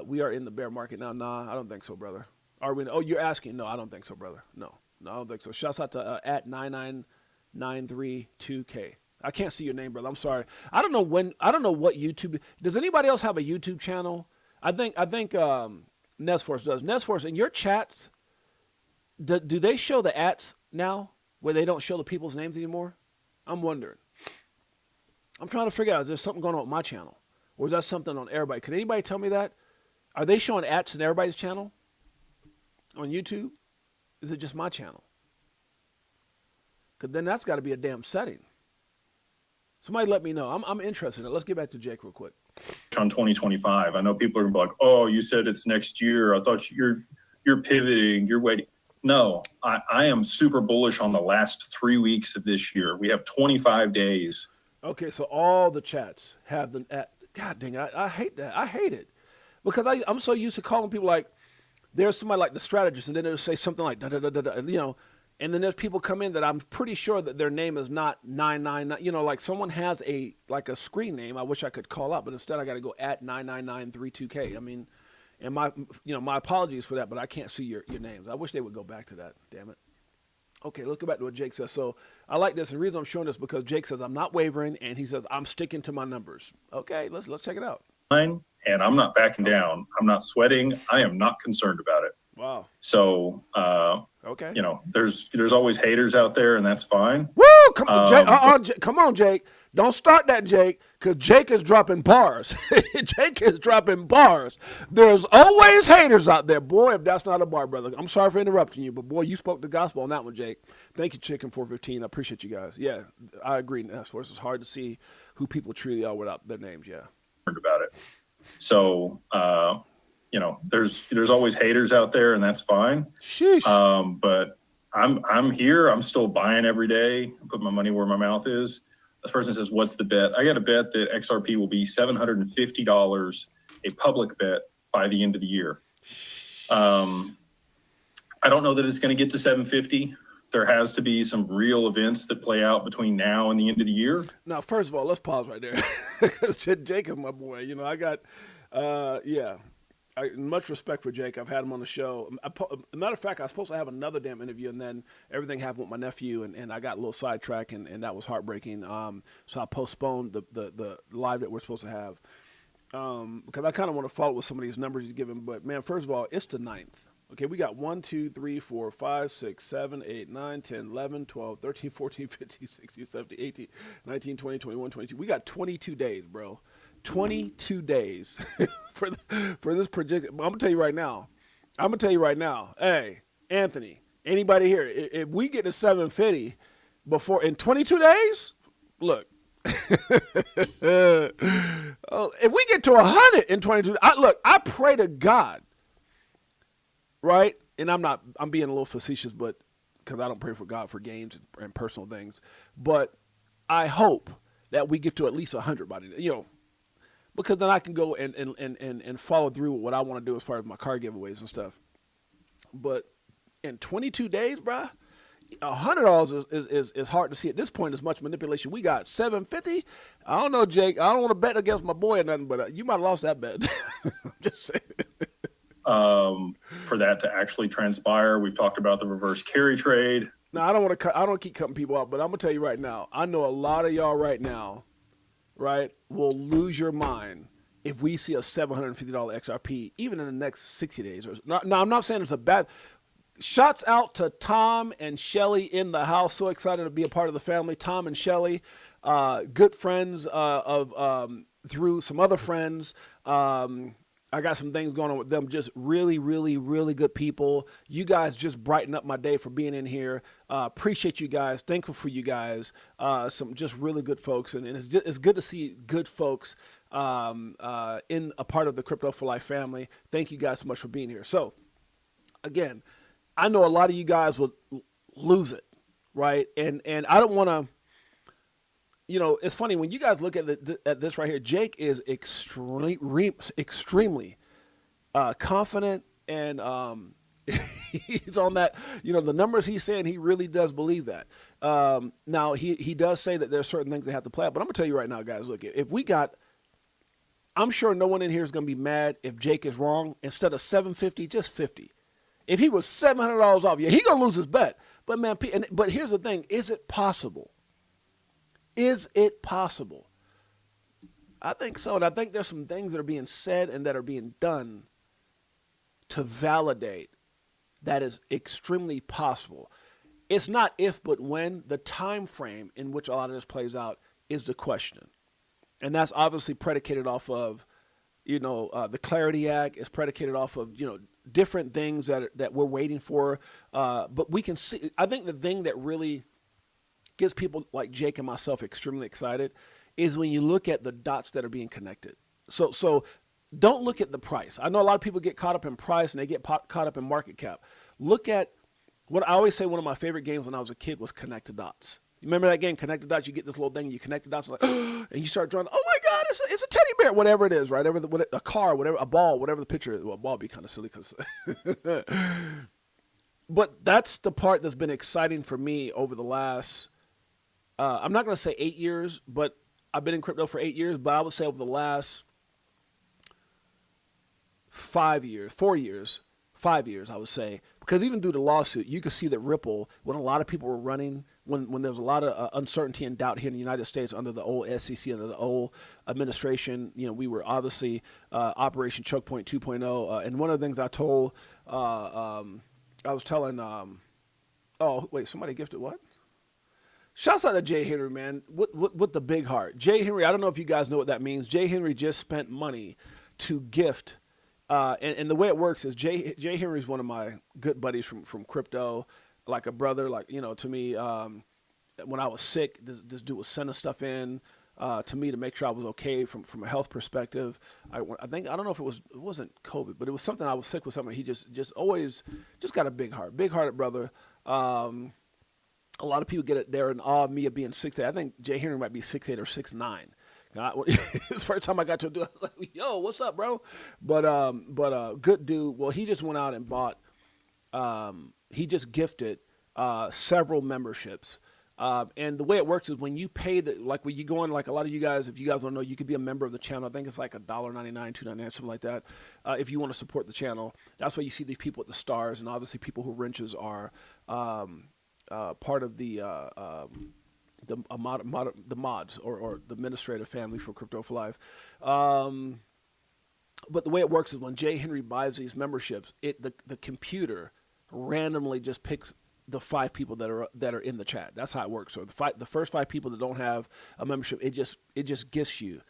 We are in the bear market now. Nah, I don't think so, brother. Are we? Oh, you're asking? No, I don't think so, brother. No, I don't think so. Shouts out to at 99932K. I can't see your name, brother. I'm sorry. I don't know what YouTube. Does anybody else have a YouTube channel? I think Nesforce does. Nesforce, in your chats, do they show the ats now where they don't show the people's names anymore? I'm wondering. I'm trying to figure out, is there something going on with my channel? Or is that something on everybody? Could anybody tell me that? Are they showing ats in everybody's channel on YouTube? Is it just my channel? Because then that's got to be a damn setting. Somebody let me know. I'm interested in it. Let's get back to Jake real quick. On 2025, I know people are gonna be like, "Oh, you said it's next year. I thought you're pivoting. You're waiting." No, I am super bullish on the last 3 weeks of this year. We have 25 days. Okay, so all the chats have them at. God dang it! I hate that. I hate it because I'm so used to calling people like there's somebody like the strategist, and then they'll say something like da da da da da. And then there's people come in that I'm pretty sure that their name is not 999. Like someone has a screen name I wish I could call out, but instead I got to go at 99932K. I mean, and my apologies for that, but I can't see your names. I wish they would go back to that. Damn it. Okay, let's go back to what Jake says. So I like this. And the reason I'm showing this because Jake says I'm not wavering, and he says I'm sticking to my numbers. Okay, let's check it out. And I'm not backing down. I'm not sweating. I am not concerned about it. Wow. So, Okay. you know, there's always haters out there, and that's fine. Woo! Come on, Jake. Come on, Jake. Don't start that, Jake, because Jake is dropping bars. Jake is dropping bars. There's always haters out there. Boy, if that's not a bar, brother. I'm sorry for interrupting you, but boy, you spoke the gospel on that one, Jake. Thank you, Chicken 415. I appreciate you guys. Yeah, I agree. That's for us. It's hard to see who people truly are without their names. Yeah. About it. So, you know, there's always haters out there, and that's fine. Sheesh. But I'm here. I'm still buying every day. I put my money where my mouth is. This person says, "What's the bet?" I got a bet that XRP will be $750, a public bet, by the end of the year. I don't know that it's going to get to 750. There has to be some real events that play out between now and the end of the year. Now, first of all, let's pause right there, because Jake is my boy. You know, I got, much respect for Jake. I've had him on the show. Matter of fact, I was supposed to have another damn interview, and then everything happened with my nephew, and I got a little sidetracked, and that was heartbreaking. So I postponed the live that we're supposed to have, because I kind of want to follow with some of these numbers he's given. But, man, first of all, it's the 9th. Okay, we got 1, 2, 3, 4, 5, 6, 7, 8, 9, 10, 11, 12, 13, 14, 15, 16, 17, 18, 19, 20, 21, 22. We got 22 days, bro. 22 days for this project. I'm gonna tell you right now. Hey, Anthony, anybody here? If we get to 750 before in 22 days, look. If we get to 100 in 22, I pray to God. Right? And I'm being a little facetious, but because I don't pray for God for gains and personal things. But I hope that we get to at least 100 by the, you know, because then I can go and follow through with what I want to do as far as my car giveaways and stuff. But in 22 days, bruh, $100 is hard to see at this point. As much manipulation. We got 750. I don't know, Jake. I don't want to bet against my boy or nothing, but you might have lost that bet. I'm just saying. For that to actually transpire, we've talked about the reverse carry trade. No, I don't keep cutting people out, but I'm gonna tell you right now. I know a lot of y'all right now, right, will lose your mind if we see a $750 XRP even in the next 60 days. Now, I'm not saying it's a bad. Shots out to Tom and Shelly in the house. So excited to be a part of the family. Tom and Shelly, good friends through some other friends. I got some things going on with them. Just really, really, really good people. You guys just brighten up my day for being in here. Appreciate you guys. Thankful for you guys. Some just really good folks. And it's good to see good folks in a part of the Crypto for Life family. Thank you guys so much for being here. So, again, I know a lot of you guys will lose it, right? And I don't want to, you know, it's funny when you guys look at this right here. Jake is extremely confident, and he's on that. You know, the numbers he's saying, he really does believe that. Now he does say that there's certain things that have to play out, but I'm gonna tell you right now, guys. Look, if we got, I'm sure no one in here is gonna be mad if Jake is wrong. Instead of 750, just 50. If he was $700 off, yeah, he gonna lose his bet. But man, but here's the thing: is it possible? Is it possible? I think so. And I think there's some things that are being said and that are being done to validate that is extremely possible. It's not if, but when. The time frame in which a lot of this plays out is the question. And that's obviously predicated off of, you know, the Clarity Act. Is predicated off of, you know, different things that we're waiting for. But we can see, I think the thing that really gets people like Jake and myself extremely excited is when you look at the dots that are being connected. So don't look at the price. I know a lot of people get caught up in price and they get caught up in market cap. Look at what I always say. One of my favorite games when I was a kid was Connect the Dots. You remember that game, Connect the Dots? You get this little thing, and you connect the dots, and, and you start drawing. Oh my God, it's a teddy bear, whatever it is, right? A car, whatever, a ball, whatever the picture is. Well, a ball would be kind of silly because. But that's the part that's been exciting for me over the last. I'm not going to say 8 years, but I've been in crypto for 8 years. But I would say over the last 4 years, 5 years, I would say, because even through the lawsuit, you could see that Ripple, when a lot of people were running, when there was a lot of uncertainty and doubt here in the United States under the old SEC, under the old administration, we were obviously Operation Choke Point 2.0. And one of the things I told, I was telling, oh, wait, somebody gifted what? Shouts out to Jay Henry, man, with the big heart. Jay Henry, I don't know if you guys know what that means. Jay Henry just spent money to gift. And the way it works is Jay Henry is one of my good buddies from crypto, like a brother, like, to me, when I was sick, this dude was sending stuff in to me to make sure I was okay from a health perspective. I don't know if it wasn't COVID, but it was something. I was sick with something. He just always got a big hearted brother. A lot of people get it there in awe of me of being 6'8". I think Jay Henry might be 6'8" or 6'9". It's the first time I got to do it, I was like, yo, what's up, bro? But good dude. Well, he just went out and bought, he just gifted several memberships. And the way it works is when you pay like when you go in, like a lot of you guys, if you guys don't know, you could be a member of the channel. I think it's like $1.99, $2.99, something like that. If you want to support the channel, that's why you see these people with the stars, and obviously people who wrenches are part of the mods or the administrative family for Crypto for Life. But the way it works is when Jay Henry buys these memberships, the computer randomly just picks the 5 people that are in the chat. That's how it works. So the first 5 people that don't have a membership, it just gifts you.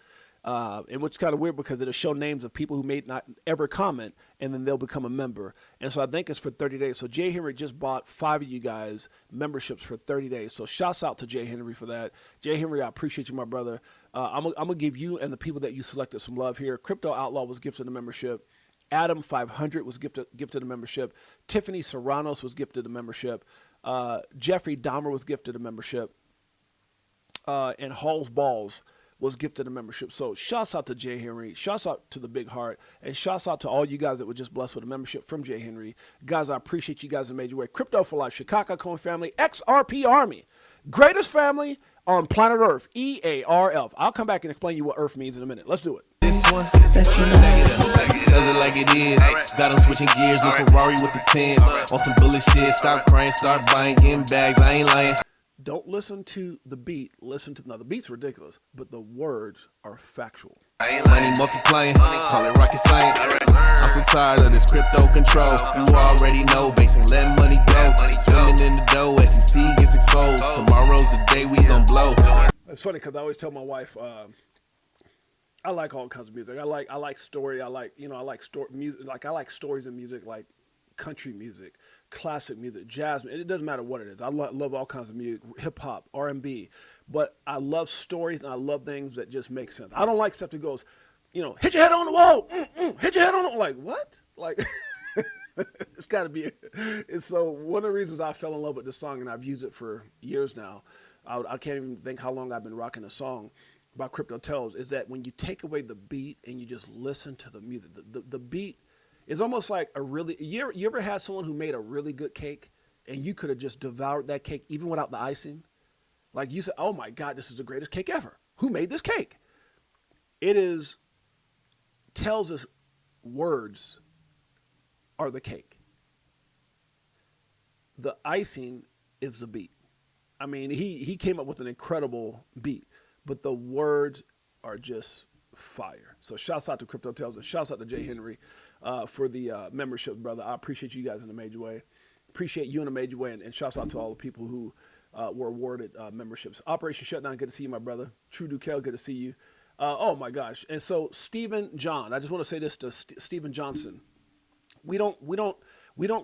And which is kind of weird because it'll show names of people who may not ever comment, and then they'll become a member. And so I think it's for 30 days. So Jay Henry just bought 5 of you guys memberships for 30 days. So shouts out to Jay Henry for that. Jay Henry, I appreciate you, my brother. I'm gonna give you and the people that you selected some love here. Crypto Outlaw was gifted a membership. Adam 500 was gifted a membership. Tiffany Serranos was gifted a membership. Jeffrey Dahmer was gifted a membership. And Halls Balls was gifted a membership. So shouts out to Jay Henry, shouts out to the Big Heart, and shouts out to all you guys that were just blessed with a membership from Jay Henry. Guys, I appreciate you guys in a major way. Crypto for Life, Chicago Coin family, XRP Army, greatest family on planet Earth, EARF. I'll come back and explain you what Earth means in a minute. Let's do it. This one, does it like it is. Got them switching gears, no Ferrari with the tens. On some bullet shit, stop crying, start buying, getting bags, I ain't lying. Don't listen to the beat. Now the beat's ridiculous, but the words are factual. Money multiplying, call it rocket science. I'm so tired of this crypto control. You already know, banks ain't letting money go. Swimming in the dough as you see gets exposed. Tomorrow's the day we gon' blow. It's funny because I always tell my wife, I like all kinds of music. I like story. I like music. Like I like stories in music, like country music, classic music, jazz. It doesn't matter what it is. I love all kinds of music, hip hop, R&B. But I love stories and I love things that just make sense. I don't like stuff that goes, hit your head on the wall, hit your head on the wall. Like what? Like it's got to be. And so one of the reasons I fell in love with this song, and I've used it for years now. I can't even think how long I've been rocking the song about Crypto Tells, is that when you take away the beat and you just listen to the music, the beat is almost like a really, you ever had someone who made a really good cake and you could have just devoured that cake even without the icing? Like you said, oh my God, this is the greatest cake ever. Who made this cake? Tells us words are the cake. The icing is the beat. I mean, he came up with an incredible beat, but the words are just fire. So shouts out to Crypto Tells and shouts out to Jay Henry for the membership, brother. I appreciate you guys in a major way. Appreciate you in a major way, and shouts out to all the people who were awarded memberships. Operation Shutdown, good to see you, my brother. True Dukel, good to see you. Oh my gosh. And so Stephen John, I just want to say this to Stephen Johnson. We don't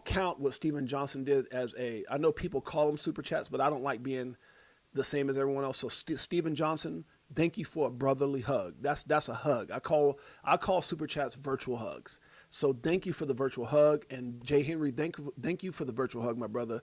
count what Stephen Johnson did as I know people call them super chats, but I don't like being the same as everyone else. So Stephen Johnson, thank you for a brotherly hug. That's a hug. I call super chats virtual hugs. So thank you for the virtual hug. And Jay Henry, thank you for the virtual hug, my brother.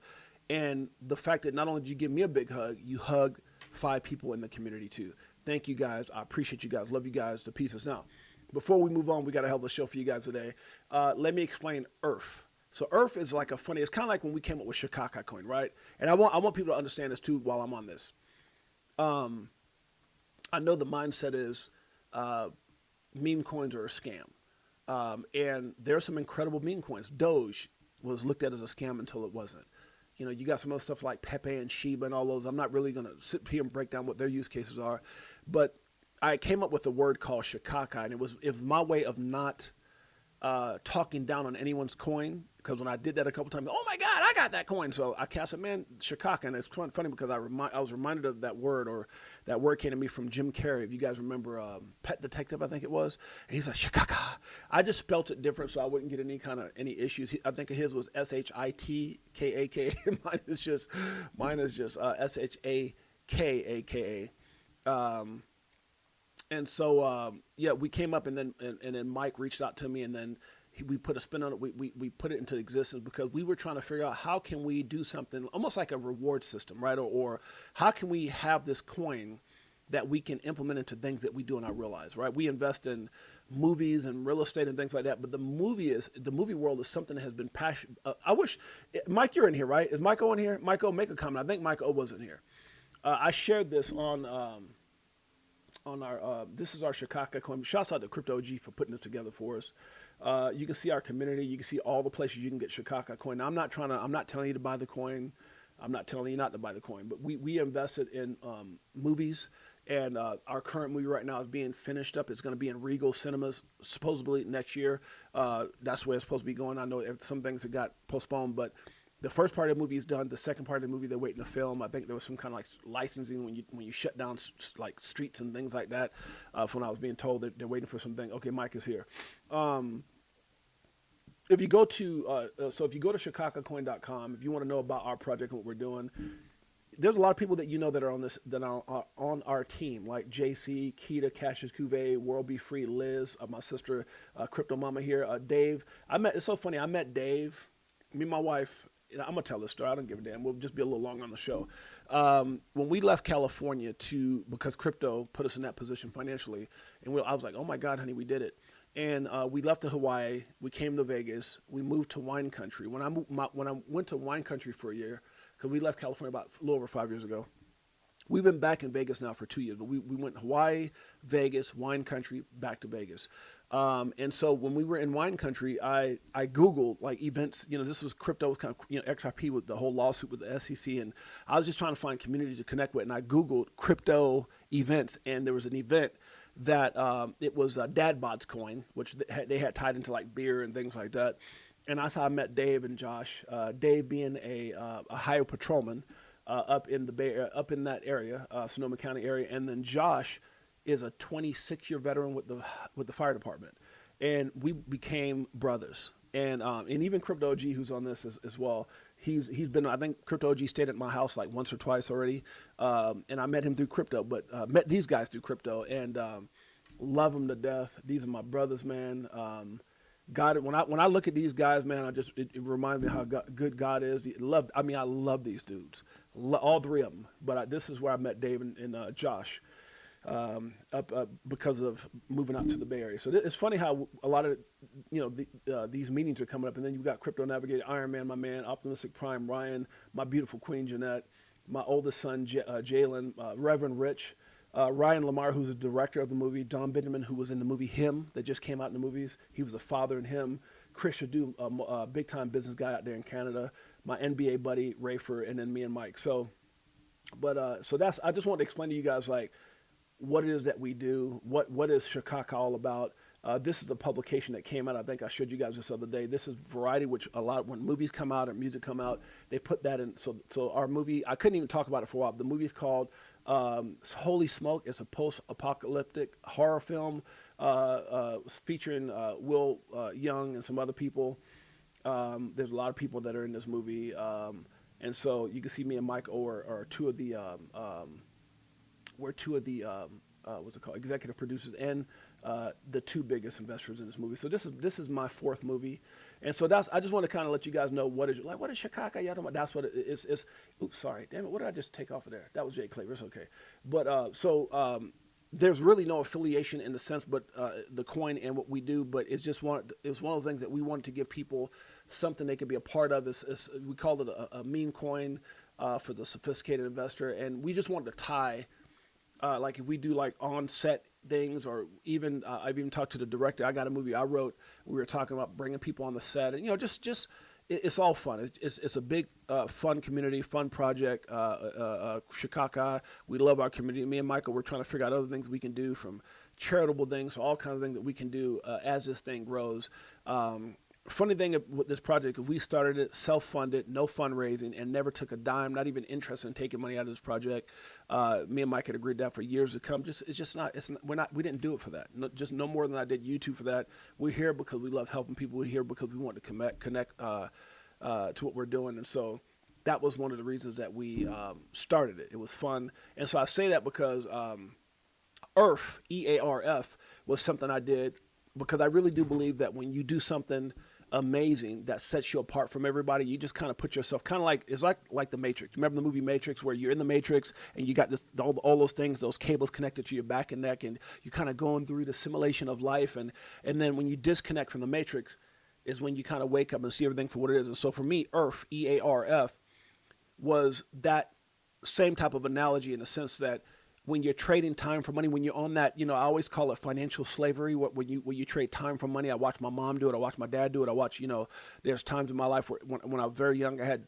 And the fact that not only did you give me a big hug, you hugged 5 people in the community too. Thank you guys. I appreciate you guys. Love you guys to pieces. Now, before we move on, we got a hell of a show for you guys today. Let me explain Earth. So Earth is like it's kind of like when we came up with Chicago coin, right? And I want people to understand this too while I'm on this. I know the mindset is meme coins are a scam. And there's some incredible meme coins. Doge was looked at as a scam until it wasn't. You know, you got some other stuff like Pepe and Shiba and all those. I'm not really going to sit here and break down what their use cases are, but I came up with a word called shikaka, and it was my way of not talking down on anyone's coin, because when I did that a couple times, oh my God, I got that coin. So I cast it, man, shikaka, and it's funny because I was reminded of that word, or that word came to me from Jim Carrey. If you guys remember Pet Detective, I think it was, and he's like shikaka. I just spelt it different so I wouldn't get any issues. I think his was SHITKAK. Mine is just SHAKAKA. And so, yeah, we came up, and then Mike reached out to me, and then we put a spin on it. We put it into existence because we were trying to figure out how can we do something almost like a reward system, right? Or how can we have this coin that we can implement into things that we do in our real lives, right? We invest in movies and real estate and things like that, but the movie world is something that has been passionate. I wish, Mike, you're in here, right? Is Mike O in here? Mike O, make a comment. I think Mike O wasn't here. I shared this on our, this is our Shikaka coin. Shouts out to Crypto G for putting this together for us. You can see our community. You can see all the places you can get Shikaka coin. Now, I'm not telling you to buy the coin. I'm not telling you not to buy the coin, but we invested in movies, and our current movie right now is being finished up. It's going to be in Regal Cinemas supposedly next year. That's where it's supposed to be going. I know some things that got postponed, but the first part of the movie is done. The second part of the movie, they're waiting to film. I think there was some kind of like licensing when you shut down like streets and things like that. From what I was being told, that they're waiting for something. Okay, Mike is here. If you go to shikakacoin.com, if you want to know about our project and what we're doing, there's a lot of people that you know that are on this, that are on our team, like JC, Keita, Cassius Cuvée, World Be Free, Liz, my sister, Crypto Mama here, Dave. It's so funny. I met Dave, me and my wife. I'm gonna tell this story. I don't give a damn. We'll just be a little long on the show. When we left California because crypto put us in that position financially, and I was like, oh my God, honey, we did it. And we left to Hawaii. We came to Vegas. We moved to wine country. When I went to wine country for a year, because we left California about a little over 5 years ago. We've been back in Vegas now for 2 years, but we went Hawaii, Vegas, wine country, back to Vegas. And so when we were in wine country, I Googled like events, this was crypto, was kind of, XRP with the whole lawsuit with the SEC. And I was just trying to find community to connect with. And I Googled crypto events, and there was an event that it was Dad Bod's coin, which they had tied into like beer and things like that. And that's how I met Dave and Josh. Dave being a highway patrolman up in that area, Sonoma County area, and then Josh is a 26-year veteran with the fire department, and we became brothers. And even Crypto G, who's on this as well, he's been. I think Crypto G stayed at my house like once or twice already, and I met him through crypto, but met these guys through crypto, and love them to death. These are my brothers, man. God, when I look at these guys, man, it reminds me how good God is. I love these dudes, all three of them. But this is where I met Dave and Josh, because of moving out to the Bay Area. So it's funny how a lot of these meetings are coming up, and then you've got Crypto Navigator, Iron Man, my man, Optimistic Prime, Ryan, my beautiful queen Jeanette, my oldest son Jalen, Reverend Rich. Ryan Lamar, who's the director of the movie, Don Benjamin, who was in the movie Him, that just came out in the movies. He was the father in Him. Chris Shadu, a big-time business guy out there in Canada. My NBA buddy, Rayford, and then me and Mike. So that's, I just want to explain to you guys, like, what it is that we do, what is Shikaka all about. This is a publication that came out, I think I showed you guys this other day. This is Variety, which when movies come out or music come out, they put that in. So our movie, I couldn't even talk about it for a while. The movie's called Holy Smoke. It's a post-apocalyptic horror film featuring Will Young and some other people. There's a lot of people that are in this movie. And so you can see me and Mike are two of the what's it called, executive producers, and the two biggest investors in this movie. So this is my fourth movie, and so I just want to kind of let you guys know what is Shikaka. Y'all talking about? That's what it is. Oops, sorry, damn it. What did I just take off of there? That was Jay Claver. It's okay, but there's really no affiliation in the sense, but the coin and what we do. But it's one of those things that we wanted to give people something they could be a part of. We called it a meme coin for the sophisticated investor, and we just wanted to tie like if we do like on set things, or even I've even talked to the director. I got a movie I wrote. We were talking about bringing people on the set, and just it's all fun. It's a big fun community, fun project. Chicago, we love our community. Me and Michael, we're trying to figure out other things we can do, from charitable things to all kinds of things that we can do as this thing grows. Funny thing with this project, if we started it self-funded, no fundraising, and never took a dime, not even interested in taking money out of this project. Me and Mike had agreed that for years to come. We didn't do it for that. No more than I did YouTube for that. We're here because we love helping people. We're here because we want to connect to what we're doing. And so that was one of the reasons that we started it. It was fun. And so I say that because EARF, EARF, was something I did because I really do believe that when you do something amazing that sets you apart from everybody, you just kind of put yourself kind of like, it's like the Matrix. Remember the movie Matrix, where you're in the Matrix and you got this all those things, those cables connected to your back and neck, and you're kind of going through the simulation of life, and then when you disconnect from the Matrix is when you kind of wake up and see everything for what it is. And so for me, EARF, EARF, was that same type of analogy, in the sense that when you're trading time for money, when you're on that, I always call it financial slavery. When you trade time for money, I watch my mom do it. I watch my dad do it. I watch, there's times in my life where when I was very young, I had,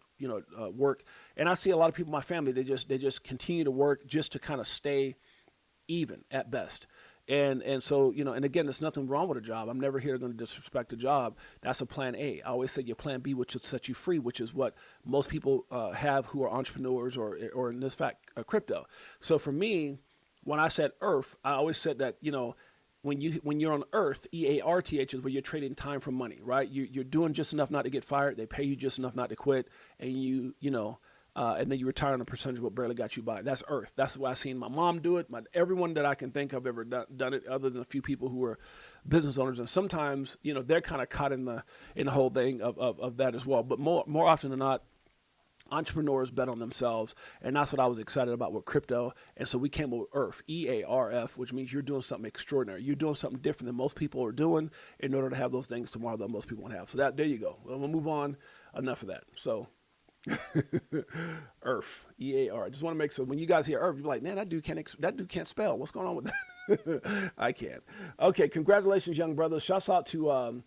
work, and I see a lot of people in my family, they just continue to work just to kind of stay even at best. And so, and again, there's nothing wrong with a job. I'm never here going to disrespect a job. That's a plan A. I always say your plan B, which will set you free, which is what most people have who are entrepreneurs or in this fact, crypto. So for me, when I said EARF, I always said that, when you're on Earth, EARTH is where you're trading time for money, right? You're doing just enough not to get fired. They pay you just enough not to quit. And and then you retire on a percentage of what barely got you by. That's Earth. That's why I've seen my mom do it. Everyone that I can think of ever done it, other than a few people who are business owners. And sometimes, they're kind of caught in the whole thing of that as well. But more often than not, entrepreneurs bet on themselves. And that's what I was excited about with crypto. And so we came up with EARF, EARF, which means you're doing something extraordinary. You're doing something different than most people are doing in order to have those things tomorrow that most people won't have. So there you go. We'll move on. Enough of that. So EARF, EAR. I just want to make sure when you guys hear EARF, you're like, man, that dude can't spell. What's going on with that? I can't. Okay, congratulations, young brothers. Shouts out to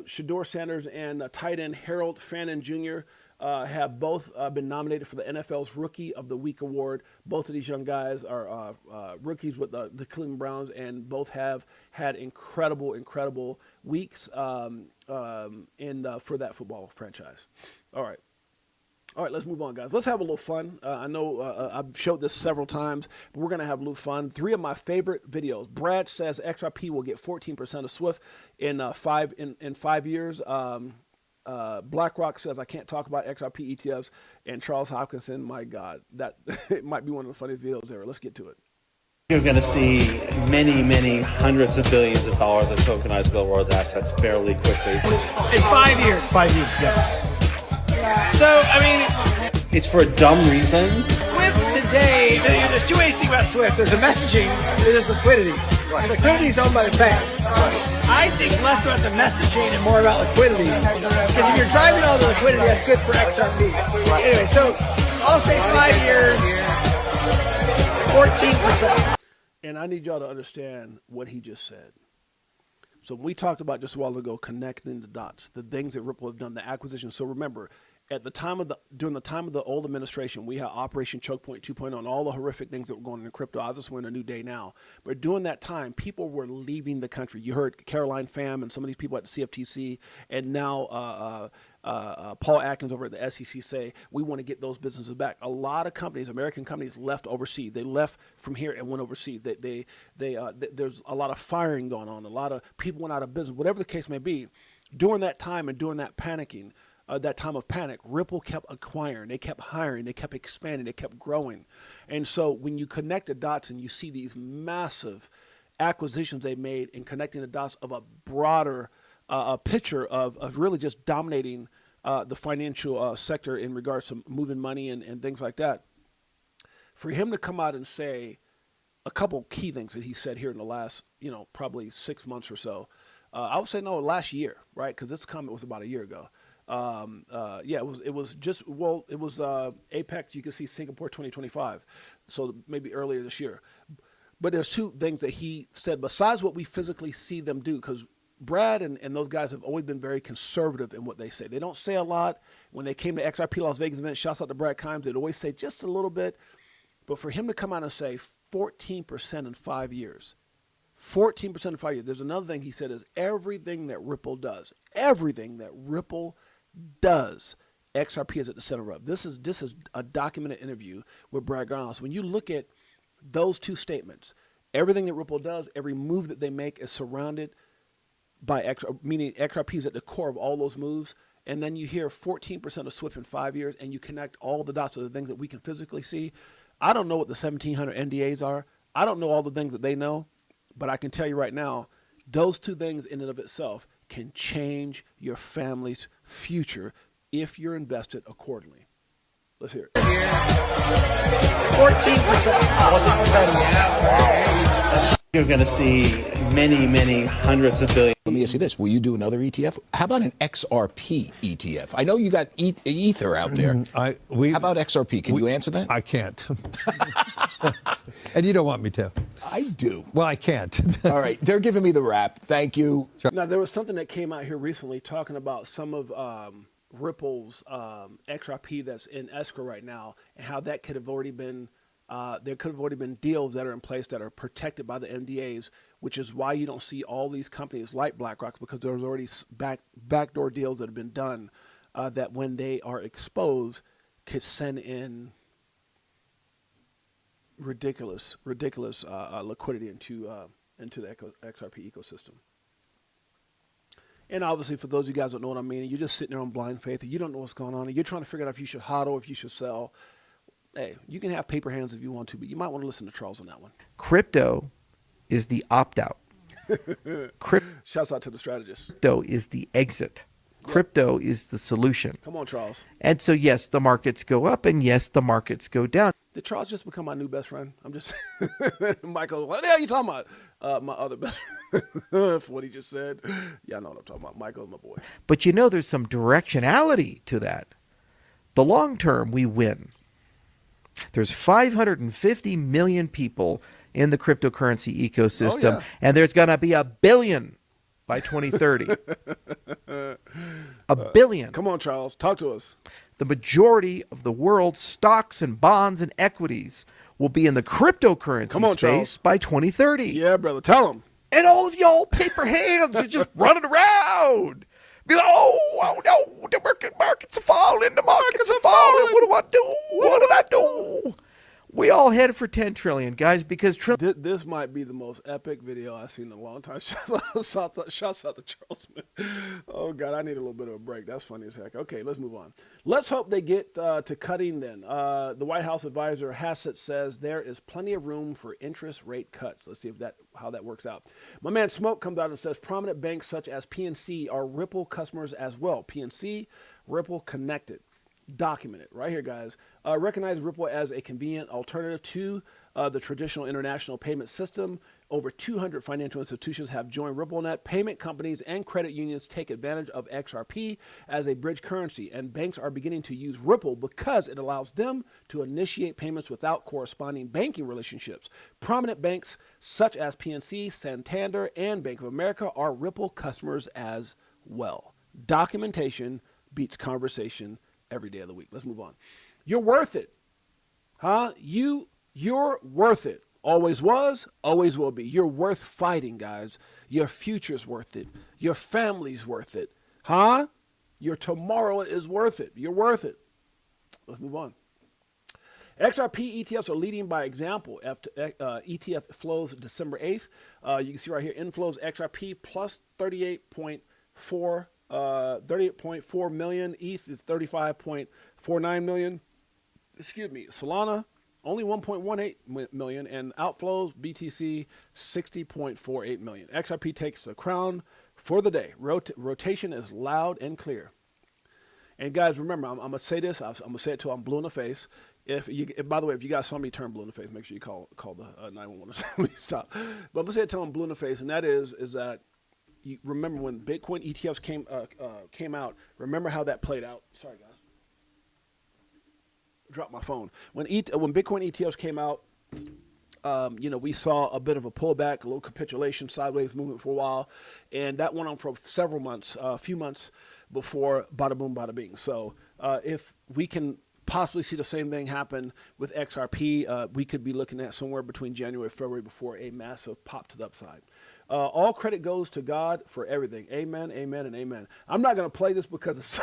Shador Sanders and tight end Harold Fannin Jr. Have both been nominated for the NFL's Rookie of the Week award. Both of these young guys are rookies with the Cleveland Browns, and both have had incredible weeks for that football franchise. All right, let's move on, guys. Let's have a little fun. I know I've showed this several times, but we're going to have a little fun. 3 of my favorite videos. Brad says XRP will get 14% of SWIFT in 5 years. BlackRock says I can't talk about XRP ETFs. And Charles Hopkinson, my God, that it might be one of the funniest videos ever. Let's get to it. You're going to see many hundreds of billions of dollars of tokenized real-world assets fairly quickly. In 5 years. 5 years, yes. So, it's for a dumb reason. SWIFT today, there's 2 ways to think about SWIFT. There's a messaging, there's liquidity. Right. Liquidity is owned by the banks. Right. I think less about the messaging and more about liquidity. Because if you're driving all the liquidity, that's good for XRP. Right. Anyway, so I'll say 5 years, 14%. And I need y'all to understand what he just said. So we talked about just a while ago connecting the dots, the things that Ripple have done, the acquisition. So remember, during the time of the old administration, we had Operation Choke Point 2.0 and all the horrific things that were going on in crypto. Obviously, we're in a new day now. But during that time, people were leaving the country. You heard Caroline Pham and some of these people at the CFTC, and now Paul Atkins over at the SEC say, we want to get those businesses back. A lot of companies, American companies, left overseas. They left from here and went overseas. There's a lot of firing going on. A lot of people went out of business. Whatever the case may be, during that time and during that panicking, that time of panic, Ripple kept acquiring, they kept hiring, they kept expanding, they kept growing. And so when you connect the dots and you see these massive acquisitions they made and connecting the dots of a broader picture of really just dominating the financial sector in regards to moving money and things like that, for him to come out and say a couple key things that he said here in the last, probably 6 months or so, I would say no, last year, right? Because this comment was about a year ago. Yeah, it was just it was Apex. You can see Singapore 2025, so maybe earlier this year. But there's two things that he said besides what we physically see them do, because Brad and those guys have always been very conservative in what they say. They don't say a lot. When they came to XRP Las Vegas event, shouts out to Brad Kimes, they'd always say just a little bit. But for him to come out and say 14% in 5 years, 14% in 5 years. There's another thing he said is everything that Ripple does, XRP is at the center of. This is a documented interview with Brad Garland. When you look at those two statements, everything that Ripple does, every move that they make is surrounded by meaning XRP is at the core of all those moves. And then you hear 14% of SWIFT in 5 years, and you connect all the dots to the things that we can physically see. I don't know what the 1,700 NDAs are. I don't know all the things that they know, but I can tell you right now, those two things in and of itself can change your family's future if you're invested accordingly. Let's hear it. 14%. You're going to see many, many hundreds of billions. Let me ask you this. Will you do another ETF? How about an XRP ETF? I know you got Ether out there. How about XRP? Can you answer that? I can't. And you don't want me to. I do. Well, I can't. All right. They're giving me the rap. Thank you. Now, there was something that came out here recently talking about some of Ripple's XRP that's in escrow right now, and how that could have already been there could have already been deals that are in place that are protected by the NDAs, which is why you don't see all these companies like BlackRock, because there's already backdoor deals that have been done that when they are exposed could send in ridiculous liquidity into the XRP ecosystem. And obviously, for those of you guys that know what I mean, you're just sitting there on blind faith, and you don't know what's going on, and you're trying to figure out if you should hodl, if you should sell. Hey, you can have paper hands if you want to, but you might want to listen to Charles on that one. Crypto is the opt-out. Shouts out to the strategist. Crypto is the exit. Crypto is the solution. Come on, Charles. And so, yes, the markets go up, and yes, the markets go down. Did Charles just become my new best friend? I'm just Michael. What the hell are you talking about? My other best friend. That's what he just said. Yeah, I know what I'm talking about. Michael's my boy. But you know, there's some directionality to that. The long term, we win. There's 550 million people in the cryptocurrency ecosystem, and there's going to be 1 billion by 2030. 1 billion. Come on, Charles. Talk to us. The majority of the world's stocks and bonds and equities will be in the cryptocurrency space Charles. by 2030. Yeah, brother. Tell him. And all of y'all paper hands are just running around. Be like, oh no, the markets are falling. The markets are falling. What do I do? What did I do? We all headed for 10 trillion, guys, because this might be the most epic video I've seen in a long time. Shouts out to Charles Smith. Oh, God, I need a little bit of a break. That's funny as heck. Okay, let's move on. Let's hope they get to cutting then. The White House advisor Hassett says there is plenty of room for interest rate cuts. Let's see how that works out. My man Smoke comes out and says prominent banks such as PNC are Ripple customers as well. PNC, Ripple connected. Documented right here, guys. Recognize Ripple as a convenient alternative to the traditional international payment system. Over 200 financial institutions have joined RippleNet. Payment companies and credit unions take advantage of XRP as a bridge currency, and banks are beginning to use Ripple because it allows them to initiate payments without corresponding banking relationships. Prominent banks such as PNC, Santander, and Bank of America are Ripple customers as well. Documentation beats conversation every day of the week. Let's move on. You're worth it. Huh? You're worth it. Always was, always will be. You're worth fighting, guys. Your future's worth it. Your family's worth it. Huh? Your tomorrow is worth it. You're worth it. Let's move on. XRP ETFs are leading by example. ETF flows December 8th. You can see right here, inflows XRP plus 38.4 million. ETH is 35.49 million. Excuse me. Solana, only 1.18 million. And outflows, BTC, 60.48 million. XRP takes the crown for the day. Rotation is loud and clear. And guys, remember, I'm going to say this. I'm going to say it till I'm blue in the face. By the way, if you guys saw me turn blue in the face, make sure you call the 911 and stop. But I'm going to say it till I'm blue in the face. And that is that you remember when Bitcoin ETFs came out. Remember how that played out. Sorry, guys. Dropped my phone. When Bitcoin ETFs came out, we saw a bit of a pullback, a little capitulation, sideways movement for a while, and that went on for several months, a few months before bada boom, bada bing. So if we can possibly see the same thing happen with XRP, we could be looking at somewhere between January and February before a massive pop to the upside. All credit goes to God for everything. Amen, amen, and amen. I'm not going to play this because it's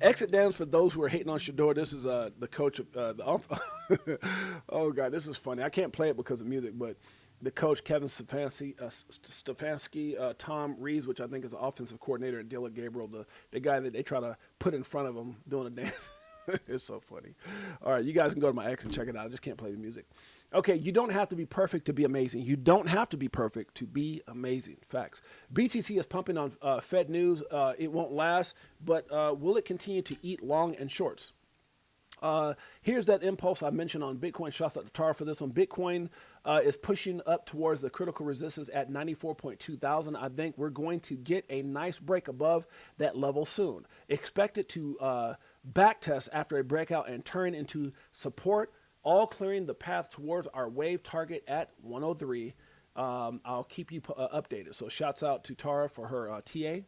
exit dance for those who are hating on Shador. This is the coach of oh, God, this is funny. I can't play it because of music, but the coach, Kevin Stefanski, Tom Reeves, which I think is the offensive coordinator, and Dylan Gabriel, the guy that they try to put in front of him doing a dance. It's so funny. All right, you guys can go to my X and check it out. I just can't play the music. Okay, you don't have to be perfect to be amazing. You don't have to be perfect to be amazing. Facts. BTC is pumping on Fed news. It won't last, but will it continue to eat long and shorts? Here's that impulse I mentioned on Bitcoin. Shout out to Tara for this one. Bitcoin is pushing up towards the critical resistance at 94.2 thousand. I think we're going to get a nice break above that level soon. Expect it to backtest after a breakout and turn into support, all clearing the path towards our wave target at 103. I'll keep you updated. So shouts out to Tara for her TA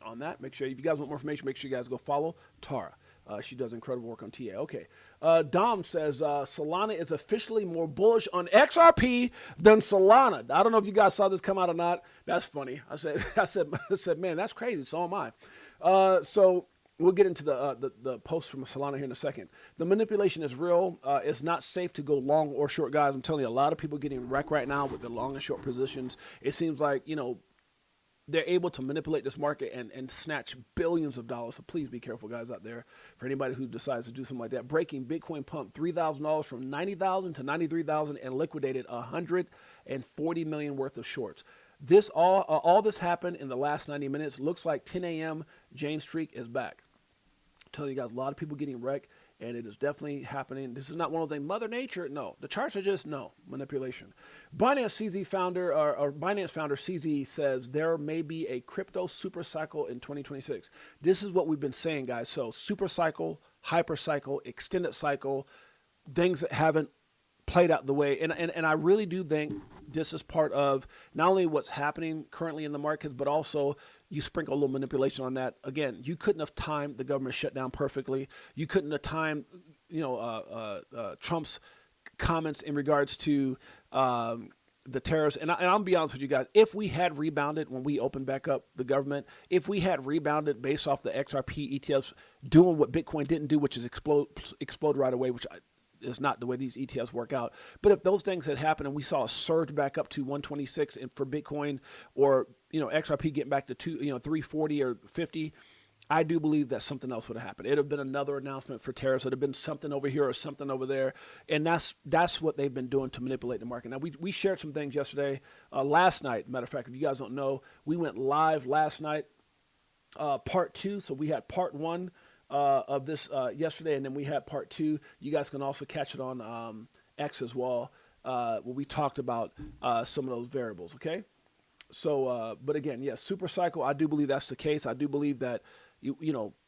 on that. Make sure if you guys want more information, make sure you guys go follow Tara. She does incredible work on TA. Okay. Dom says Solana is officially more bullish on XRP than Solana. I don't know if you guys saw this come out or not. That's funny. I said, man, that's crazy. So am I. So we'll get into the post from Solana here in a second. The manipulation is real. It's not safe to go long or short, guys. I'm telling you, a lot of people getting wrecked right now with their long and short positions. It seems like, they're able to manipulate this market and snatch billions of dollars. So please be careful, guys, out there. For anybody who decides to do something like that. Breaking, Bitcoin pumped $3,000 from $90,000 to $93,000 and liquidated $140 million worth of shorts. This all this happened in the last 90 minutes. Looks like 10 a.m. Jane Streak is back. I'm telling you guys, a lot of people getting wrecked, and it is definitely happening. This is not one of the Mother Nature. No, the charts are just manipulation. Binance founder CZ says there may be a crypto super cycle in 2026. This is what we've been saying, guys. So super cycle, hyper cycle, extended cycle, things that haven't played out the way. And I really do think this is part of not only what's happening currently in the markets, but also you sprinkle a little manipulation on that. Again, you couldn't have timed the government shutdown perfectly. You couldn't have timed, Trump's comments in regards to the tariffs. And I'll be honest with you guys, if we had rebounded when we opened back up the government, if we had rebounded based off the XRP ETFs doing what Bitcoin didn't do, which is explode right away, which is not the way these ETFs work out. But if those things had happened and we saw a surge back up to 126 for Bitcoin, or XRP getting back to 340 or 50, I do believe that something else would have happened. It would have been another announcement for tariffs. It would have been something over here or something over there. And that's what they've been doing to manipulate the market. Now, we shared some things yesterday, last night. Matter of fact, if you guys don't know, we went live last night, part 2. So we had part 1 of this yesterday, and then we had part 2. You guys can also catch it on X as well, where we talked about some of those variables, okay? So, but again, yes, super cycle, I do believe that's the case. I do believe that,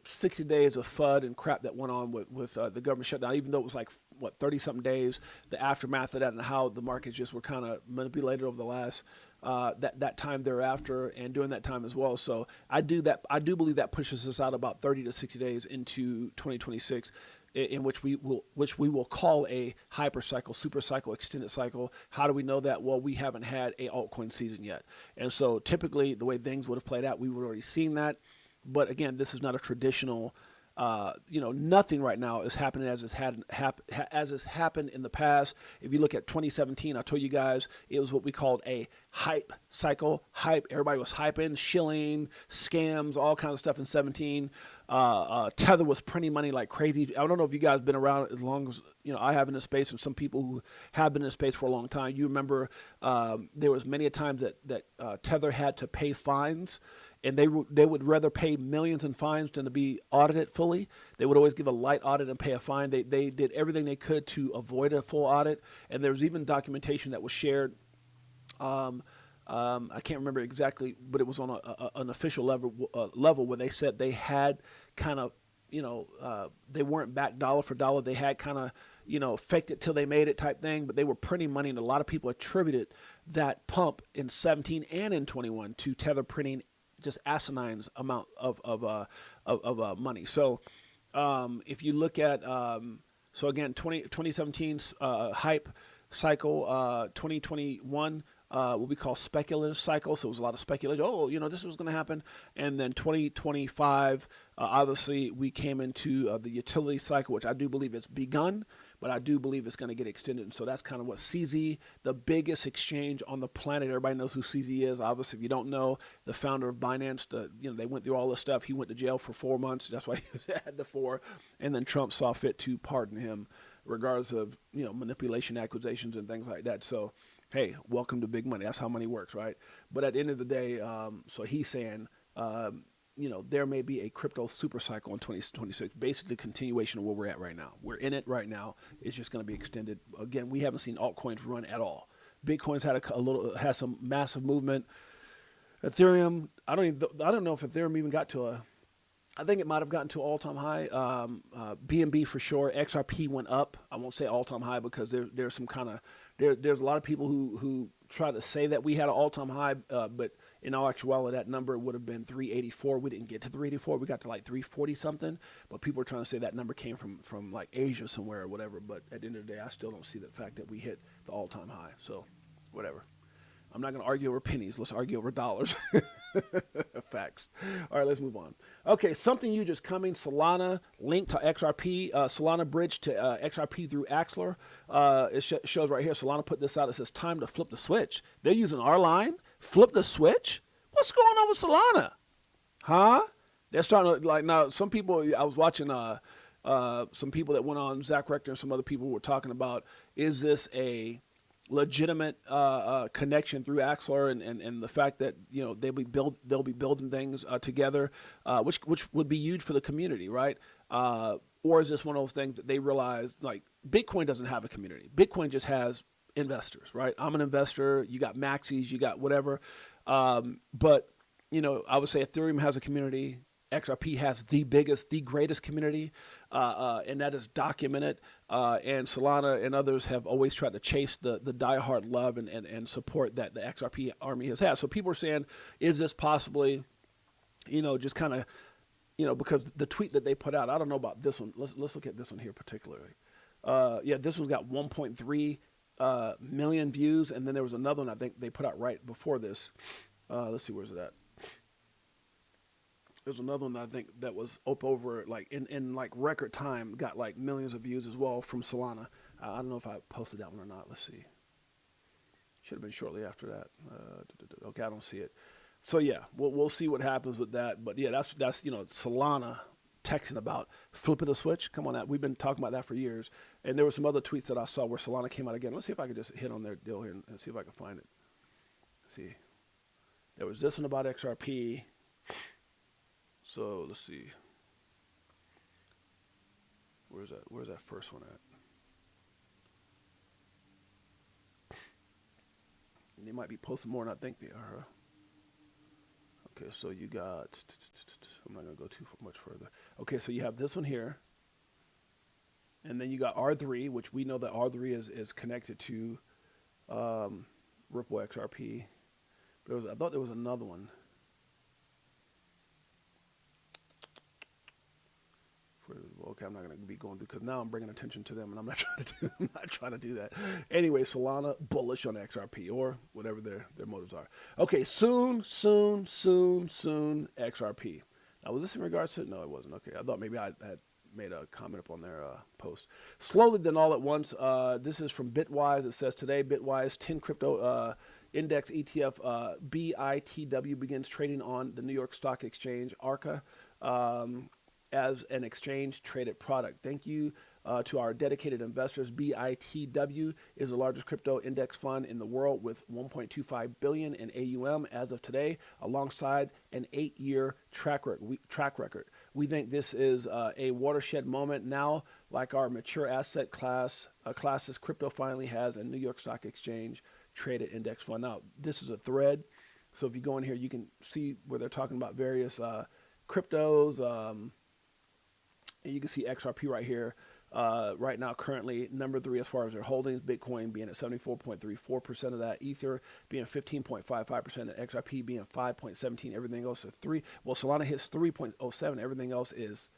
60 days of FUD and crap that went on with the government shutdown, even though it was 30-something days, the aftermath of that and how the markets just were kind of manipulated over the last that time thereafter and during that time as well. So I do believe that pushes us out about 30 to 60 days into 2026, in which we will call a hyper cycle, super cycle, extended cycle. How do we know that? Well, we haven't had a altcoin season yet, and so typically the way things would have played out, we would have already seen that. But again, this is not a traditional. Nothing right now is happening as has happened in the past. If you look at 2017, I told you guys it was what we called a hype cycle. Hype, everybody was hyping, shilling, scams, all kinds of stuff in 17. Tether was printing money like crazy. I don't know if you guys have been around as long as I have in this space, and some people who have been in this space for a long time. You remember there was many a times that Tether had to pay fines. And they would rather pay millions in fines than to be audited fully. They would always give a light audit and pay a fine. They did everything they could to avoid a full audit. And there was even documentation that was shared I can't remember exactly, but it was on an official level where they said they had kind of, they weren't back dollar for dollar. They had kind of, faked it till they made it type thing, but they were printing money, and a lot of people attributed that pump in 17 and in 21 to Tether printing just asinine amount of money. So if you look at, so again, 2017's hype cycle, 2021, what we call speculative cycle. So it was a lot of speculation. Oh, this was going to happen. And then 2025, obviously, we came into the utility cycle, which I do believe it's begun, but I do believe it's going to get extended. And so that's kind of what CZ, the biggest exchange on the planet. Everybody knows who CZ is. Obviously, if you don't know, the founder of Binance, they went through all this stuff. He went to jail for 4 months. That's why he had the 4. And then Trump saw fit to pardon him, regardless of, manipulation, accusations, and things like that. So, hey, welcome to big money. That's how money works, right? But at the end of the day, so he's saying, there may be a crypto super cycle in 2026, basically continuation of where we're at right now. We're in it right now. It's just going to be extended. Again, we haven't seen altcoins run at all. Bitcoin's had some massive movement. Ethereum, I don't know if Ethereum even got to I think it might have gotten to all-time high. BNB for sure. XRP went up. I won't say all-time high because there's some kind of there's a lot of people who try to say that we had an all-time high, but in all actuality, that number would have been 384. We didn't get to 384. We got to like 340 something. But people are trying to say that number came from like Asia somewhere or whatever. But at the end of the day, I still don't see the fact that we hit the all-time high. So whatever. I'm not going to argue over pennies. Let's argue over dollars. Facts. All right, let's move on. Okay, something you just coming. Solana linked to XRP. Solana bridge to XRP through Axler. It shows right here. Solana put this out. It says time to flip the switch. They're using our line. Flip the switch? What's going on with Solana? Huh? They're starting to, like, now some people, I was watching some people that went on, Zach Rector and some other people were talking about, is this a legitimate connection through Axler and the fact that they'll be building things together, which would be huge for the community, right? Or is this one of those things that they realize like Bitcoin doesn't have a community? Bitcoin just has investors, right? I'm an investor. You got maxis, you got whatever, but I would say Ethereum has a community. XRP has the greatest community, and that is documented. And Solana and others have always tried to chase the diehard love and support that the XRP army has had. So people are saying, is this possibly, just kind of, because the tweet that they put out, I don't know about this one. Let's look at this one here particularly. This one's got 1.3 million views, and then there was another one I think they put out right before this. Let's see, where's it at? There's another one that I think that was up over like in like record time, got like millions of views as well from Solana. I don't know if I posted that one or not. Let's see. Should have been shortly after that. Okay, I don't see it. So yeah, we'll see what happens with that. But yeah, that's Solana texting about flipping the switch. Come on, we've been talking about that for years. And there were some other tweets that I saw where Solana came out again. Let's see if I can just hit on their deal here and see if I can find it. Let's see, there was this one about XRP. So let's see. Where's that first one at? They might be posting more than I think they are. Okay, so you got, I'm not going to go too much further. Okay, so you have this one here. And then you got R3, which we know that R3 is connected to Ripple XRP. But I thought there was another one. Okay, I'm not going to be going through because now I'm bringing attention to them, and I'm not trying to do that. Anyway, Solana bullish on XRP or whatever their motives are. Okay, soon XRP. Now, was this in regards to? No, it wasn't. Okay, I thought maybe I had made a comment up on their post. Slowly, then all at once. This is from Bitwise. It says today, Bitwise 10 crypto index ETF BITW begins trading on the New York Stock Exchange, ARCA. As an exchange-traded product. Thank you to our dedicated investors. BITW is the largest crypto index fund in the world with $1.25 billion in AUM as of today, alongside an 8-year track record. We think this is a watershed moment now, like our mature asset classes crypto finally has a New York Stock Exchange traded index fund. Now, this is a thread, so if you go in here, you can see where they're talking about various cryptos, and you can see XRP right here. Right now, currently number 3 as far as their holdings, Bitcoin being at 74.34% of that, Ether being 15.55%, and XRP being 5.17%. Everything else is 3. Well, Solana hits 3.07. Everything else is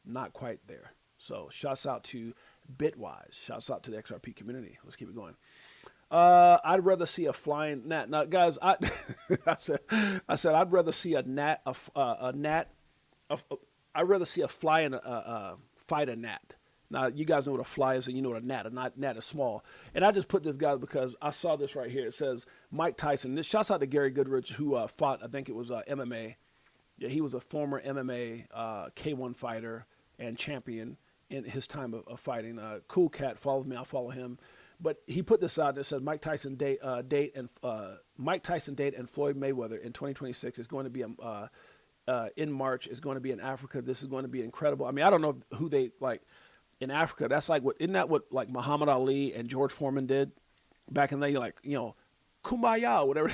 not quite there. So, shouts out to Bitwise. Shouts out to the XRP community. Let's keep it going. I'd rather see a flying gnat. Now, guys, I said I'd rather see a gnat. I'd rather see a fly and fight a gnat. Now, you guys know what a fly is, and you know what a gnat is small. And I just put this, guys, because I saw this right here. It says Mike Tyson. This shouts out to Gary Goodrich, who fought, I think it was MMA. Yeah, he was a former MMA K1 fighter and champion in his time of fighting. Cool cat, follows me, I'll follow him. But he put this out that says Mike Tyson date and Floyd Mayweather in 2026 is going to be in March. Is going to be in Africa. This is going to be incredible. I mean, I don't know who they like. In Africa, that's like isn't that what like Muhammad Ali and George Foreman did back in the day? Like, Kumbaya, whatever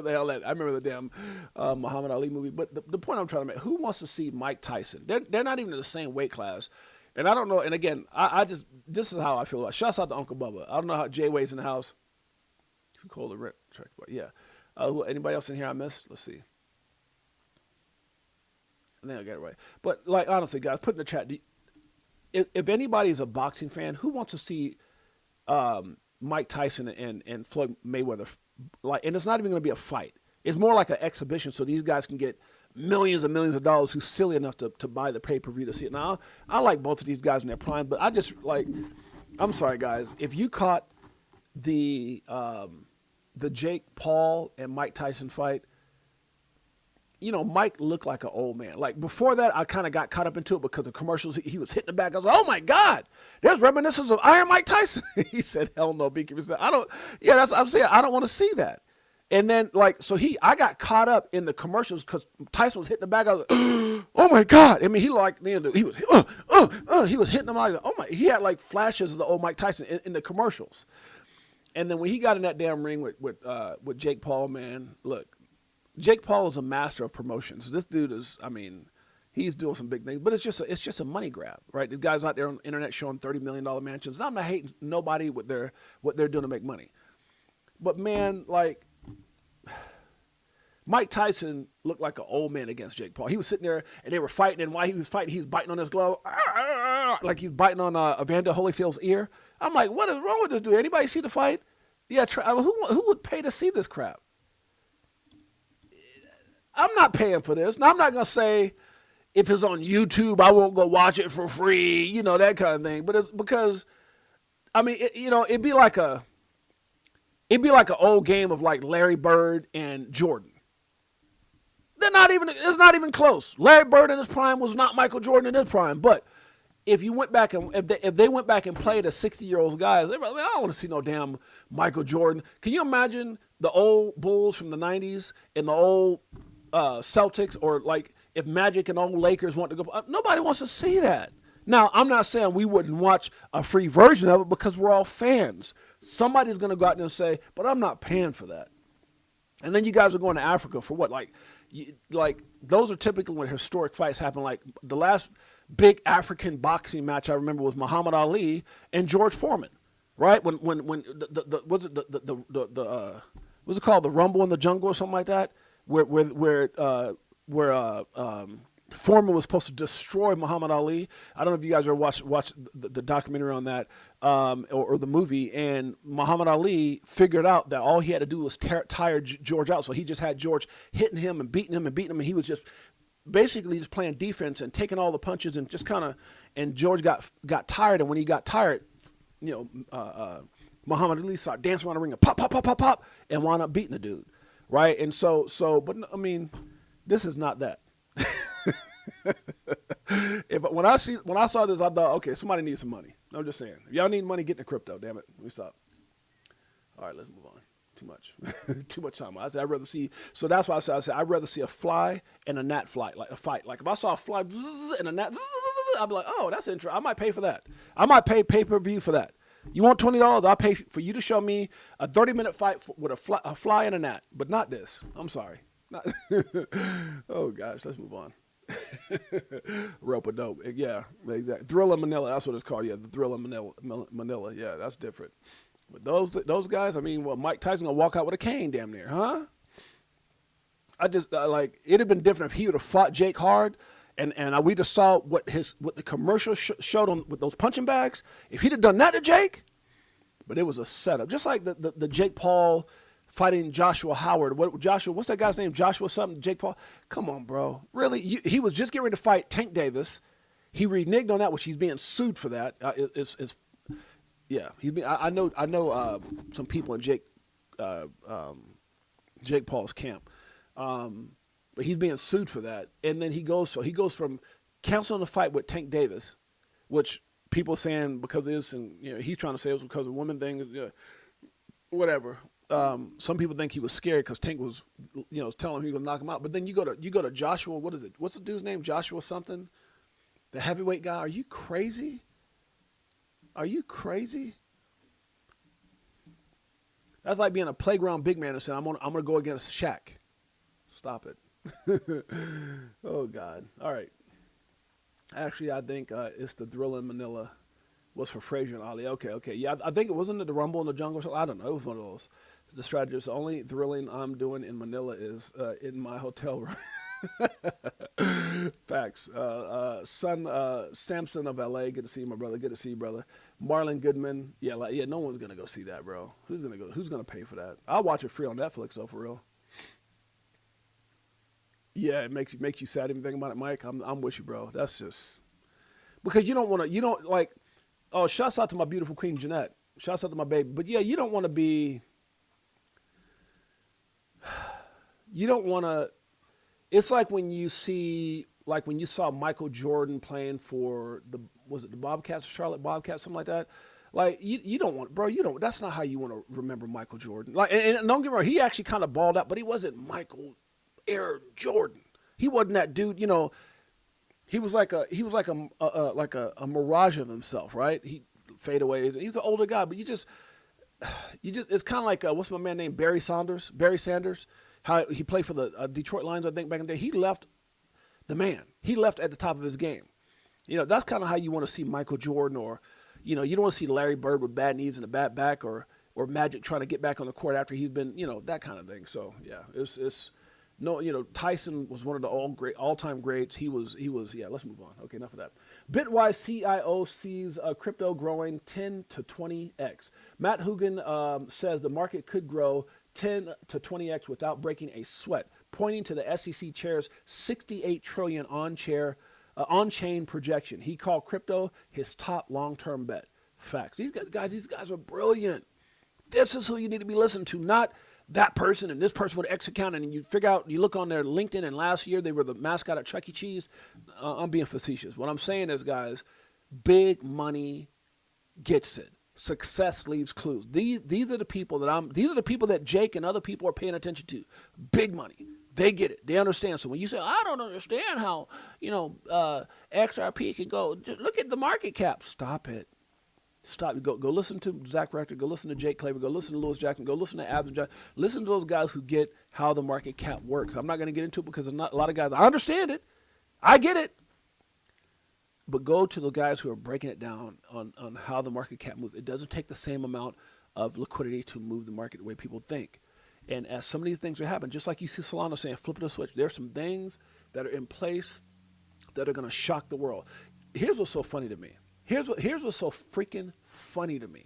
the hell that. I remember the damn Muhammad Ali movie. But the point I'm trying to make: who wants to see Mike Tyson? They're not even in the same weight class, and I don't know. And again, I just this is how I feel about it. Shouts out to Uncle Bubba. I don't know how Jay Way's in the house. Call the rent track, yeah. Anybody else in here I missed? Let's see. I think I got it right. But like honestly, guys, put in the chat. If anybody's a boxing fan, who wants to see Mike Tyson and Floyd Mayweather, and it's not even going to be a fight. It's more like an exhibition, so these guys can get millions and millions of dollars who's silly enough to buy the pay-per-view to see it. Now, I like both of these guys in their prime, but I just I'm sorry, guys. If you caught the Jake Paul and Mike Tyson fight, Mike looked like an old man. Like before that, I kind of got caught up into it because of commercials. He was hitting the back. I was like, oh my God, there's reminiscence of Iron Mike Tyson. He said, hell no, BK. He said, that's what I'm saying. I don't want to see that. And then I got caught up in the commercials because Tyson was hitting the back. I was like, oh my God. I mean, he was hitting them like, oh my, he had like flashes of the old Mike Tyson in the commercials. And then when he got in that damn ring with Jake Paul, man, look, Jake Paul is a master of promotions. This dude is, he's doing some big things, but it's just a money grab, right? These guys out there on the internet showing $30 million mansions. And I'm not hating nobody with what they're doing to make money. But man, like Mike Tyson looked like an old man against Jake Paul. He was sitting there and they were fighting, and while he was fighting, he was biting on his glove, like he was biting on Evander Holyfield's ear. I'm like, what is wrong with this dude? Anybody see the fight? Yeah, who would pay to see this crap? I'm not paying for this. Now, I'm not going to say if it's on YouTube, I won't go watch it for free, that kind of thing. But it's because, it'd be like an old game of like Larry Bird and Jordan. It's not even close. Larry Bird in his prime was not Michael Jordan in his prime. But if you went back and if they went back and played as 60-year-old guys, they're like, I don't want to see no damn Michael Jordan. Can you imagine the old Bulls from the 90s and the old Celtics, or like if Magic and old Lakers want to go? Nobody wants to see that. Now, I'm not saying we wouldn't watch a free version of it because we're all fans. Somebody's going to go out there and say, but I'm not paying for that. And then you guys are going to Africa for what? Like those are typically when historic fights happen. Like the last big African boxing match I remember was Muhammad Ali and George Foreman, right? When what's it called, the Rumble in the Jungle or something like that, where Foreman was supposed to destroy Muhammad Ali. I don't know if you guys ever watched the documentary on that or the movie. And Muhammad Ali figured out that all he had to do was tire George out. So he just had George hitting him and beating him. And he was just basically just playing defense and taking all the punches and just kind of. And George got tired. And when he got tired, Muhammad Ali started dancing around the ring and pop, pop, pop, pop, pop, and wound up beating the dude. Right. And but I mean, this is not that. When I saw this, I thought, okay, somebody needs some money. I'm just saying, if y'all need money, get into crypto. Damn it, let me stop. All right, let's move on. Too much, too much time. I said I'd rather see. So that's why I said I'd rather see a fly and a gnat fight. Like if I saw a fly and a gnat, I'd be like, oh, that's interesting. I might pay for that. I might pay pay-per-view for that. You want $20? I'll pay for you to show me a 30-minute fight with a fly and a gnat, but not this. I'm sorry. Not oh gosh, let's move on. Rope-a-dope. Yeah, exactly. Thriller Manila. That's what it's called. Yeah, the Thriller Manila. Yeah, that's different. But those guys. I mean, well, Mike Tyson gonna walk out with a cane, damn near, huh? I just like it'd have been different if he would have fought Jake hard, and we just saw what the commercial showed on with those punching bags. If he'd have done that to Jake, but it was a setup, just like the Jake Paul fighting Joshua Howard. What's that guy's name? Joshua something, Jake Paul? Come on, bro. Really? He was just getting ready to fight Tank Davis. He reneged on that, which he's being sued for that. I know some people in Jake Paul's camp. But he's being sued for that. And then he goes from canceling the fight with Tank Davis, which people saying because of this, and he's trying to say it was because of women thing, whatever. Some people think he was scared because Tank was, telling him he was gonna knock him out. But then you go to Joshua. What is it? What's the dude's name? Joshua something, the heavyweight guy. Are you crazy? Are you crazy? That's like being a playground big man and saying, I'm gonna go against Shaq. Stop it. Oh God. All right. Actually, I think it's the Thriller in Manila was for Frazier and Ali. Okay. Yeah, I think it wasn't the Rumble in the Jungle or something. I don't know. It was one of those. The strategist. The only thrilling I'm doing in Manila is in my hotel room. Facts. Samson of LA. Good to see you, my brother. Good to see you, brother. Marlon Goodman. Yeah, no one's gonna go see that, bro. Who's gonna go? Who's gonna pay for that? I'll watch it free on Netflix, though, for real. Yeah, it makes you sad even thinking about it, Mike. I'm with you, bro. That's just because you don't like. Oh, shouts out to my beautiful queen Jeanette. Shouts out to my baby. But yeah, you don't want to be. You don't want to. It's like when you saw Michael Jordan playing for the Bobcats, Charlotte Bobcats, something like that. Like you don't want, bro. You don't. That's not how you want to remember Michael Jordan. Like, and don't get me wrong, he actually kind of balled out, but he wasn't Michael Air Jordan. He wasn't that dude. He was like a mirage of himself, right? He fadeaways. He's an older guy, but you just it's kind of like what's my man named Barry Sanders. How he played for the Detroit Lions, I think, back in the day. He left the man. He left at the top of his game. That's kind of how you want to see Michael Jordan, or, you don't want to see Larry Bird with bad knees and a bad back, or Magic trying to get back on the court after he's been, that kind of thing. So yeah, it's no, Tyson was one of the all-time greats. He was. Yeah, let's move on. Okay, enough of that. Bitwise CIO sees crypto growing 10 to 20x. Matt Hugin says the market could grow 10 to 20x without breaking a sweat, pointing to the SEC chair's $68 trillion on-chain projection. He called crypto his top long-term bet. Facts. These guys are brilliant. This is who you need to be listening to, not that person and this person with an X account, and you look on their LinkedIn, and last year they were the mascot at Chuck E. Cheese. I'm being facetious. What I'm saying is, guys, big money gets it. Success leaves clues. These are the people that Jake and other people are paying attention to. Big money. They get it. They understand. So when you say, I don't understand how, XRP can go, just look at the market cap. Stop it. Stop. Go listen to Zach Rector. Go listen to Jake Claver. Go listen to Lewis Jackson. Go listen to Abs. Listen to those guys who get how the market cap works. I'm not going to get into it because a lot of guys, I understand it. I get it. But go to the guys who are breaking it down on how the market cap moves. It doesn't take the same amount of liquidity to move the market the way people think. And as some of these things are happening, just like you see Solana saying, flip the switch, there's some things that are in place that are going to shock the world. Here's what's so funny to me. Here's what's so freaking funny to me.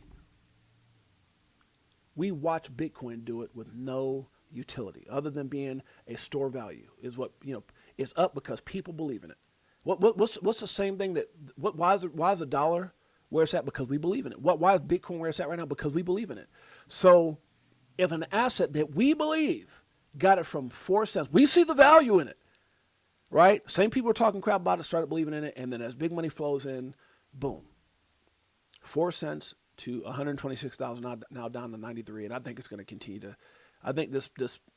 We watch Bitcoin do it with no utility other than being a store value. Is what is up because people believe in it. What's the same thing why is a dollar where it's at? Because we believe in it. Why is Bitcoin where it's at right now? Because we believe in it. So if an asset that we believe got it from 4 cents, we see the value in it, right? Same people are talking crap about it, started believing in it, and then as big money flows in, boom, 4 cents to 126,000, now down to 93, and I think it's going to continue to. I think this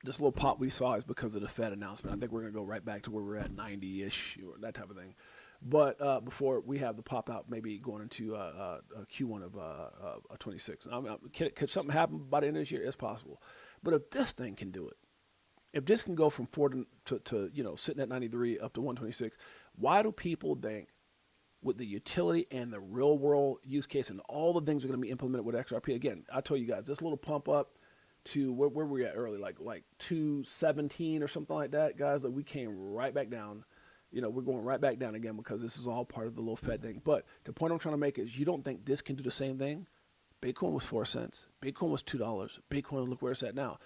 little pop we saw is because of the Fed announcement. I think we're going to go right back to where we're at 90-ish, or that type of thing. But before we have the pop out, maybe going into Q1 of 26. Could something happen by the end of this year? It's possible. But if this thing can do it, if this can go from 4 to sitting at 93 up to 126, why do people think with the utility and the real world use case and all the things are going to be implemented with XRP? Again, I told you guys this little pump up to where were we at early, like 217 or something like that, guys. Like we came right back down. We're going right back down again because this is all part of the little Fed thing. But the point I'm trying to make is you don't think this can do the same thing? Bitcoin was 4 cents. Bitcoin was $2. Bitcoin, look where it's at now.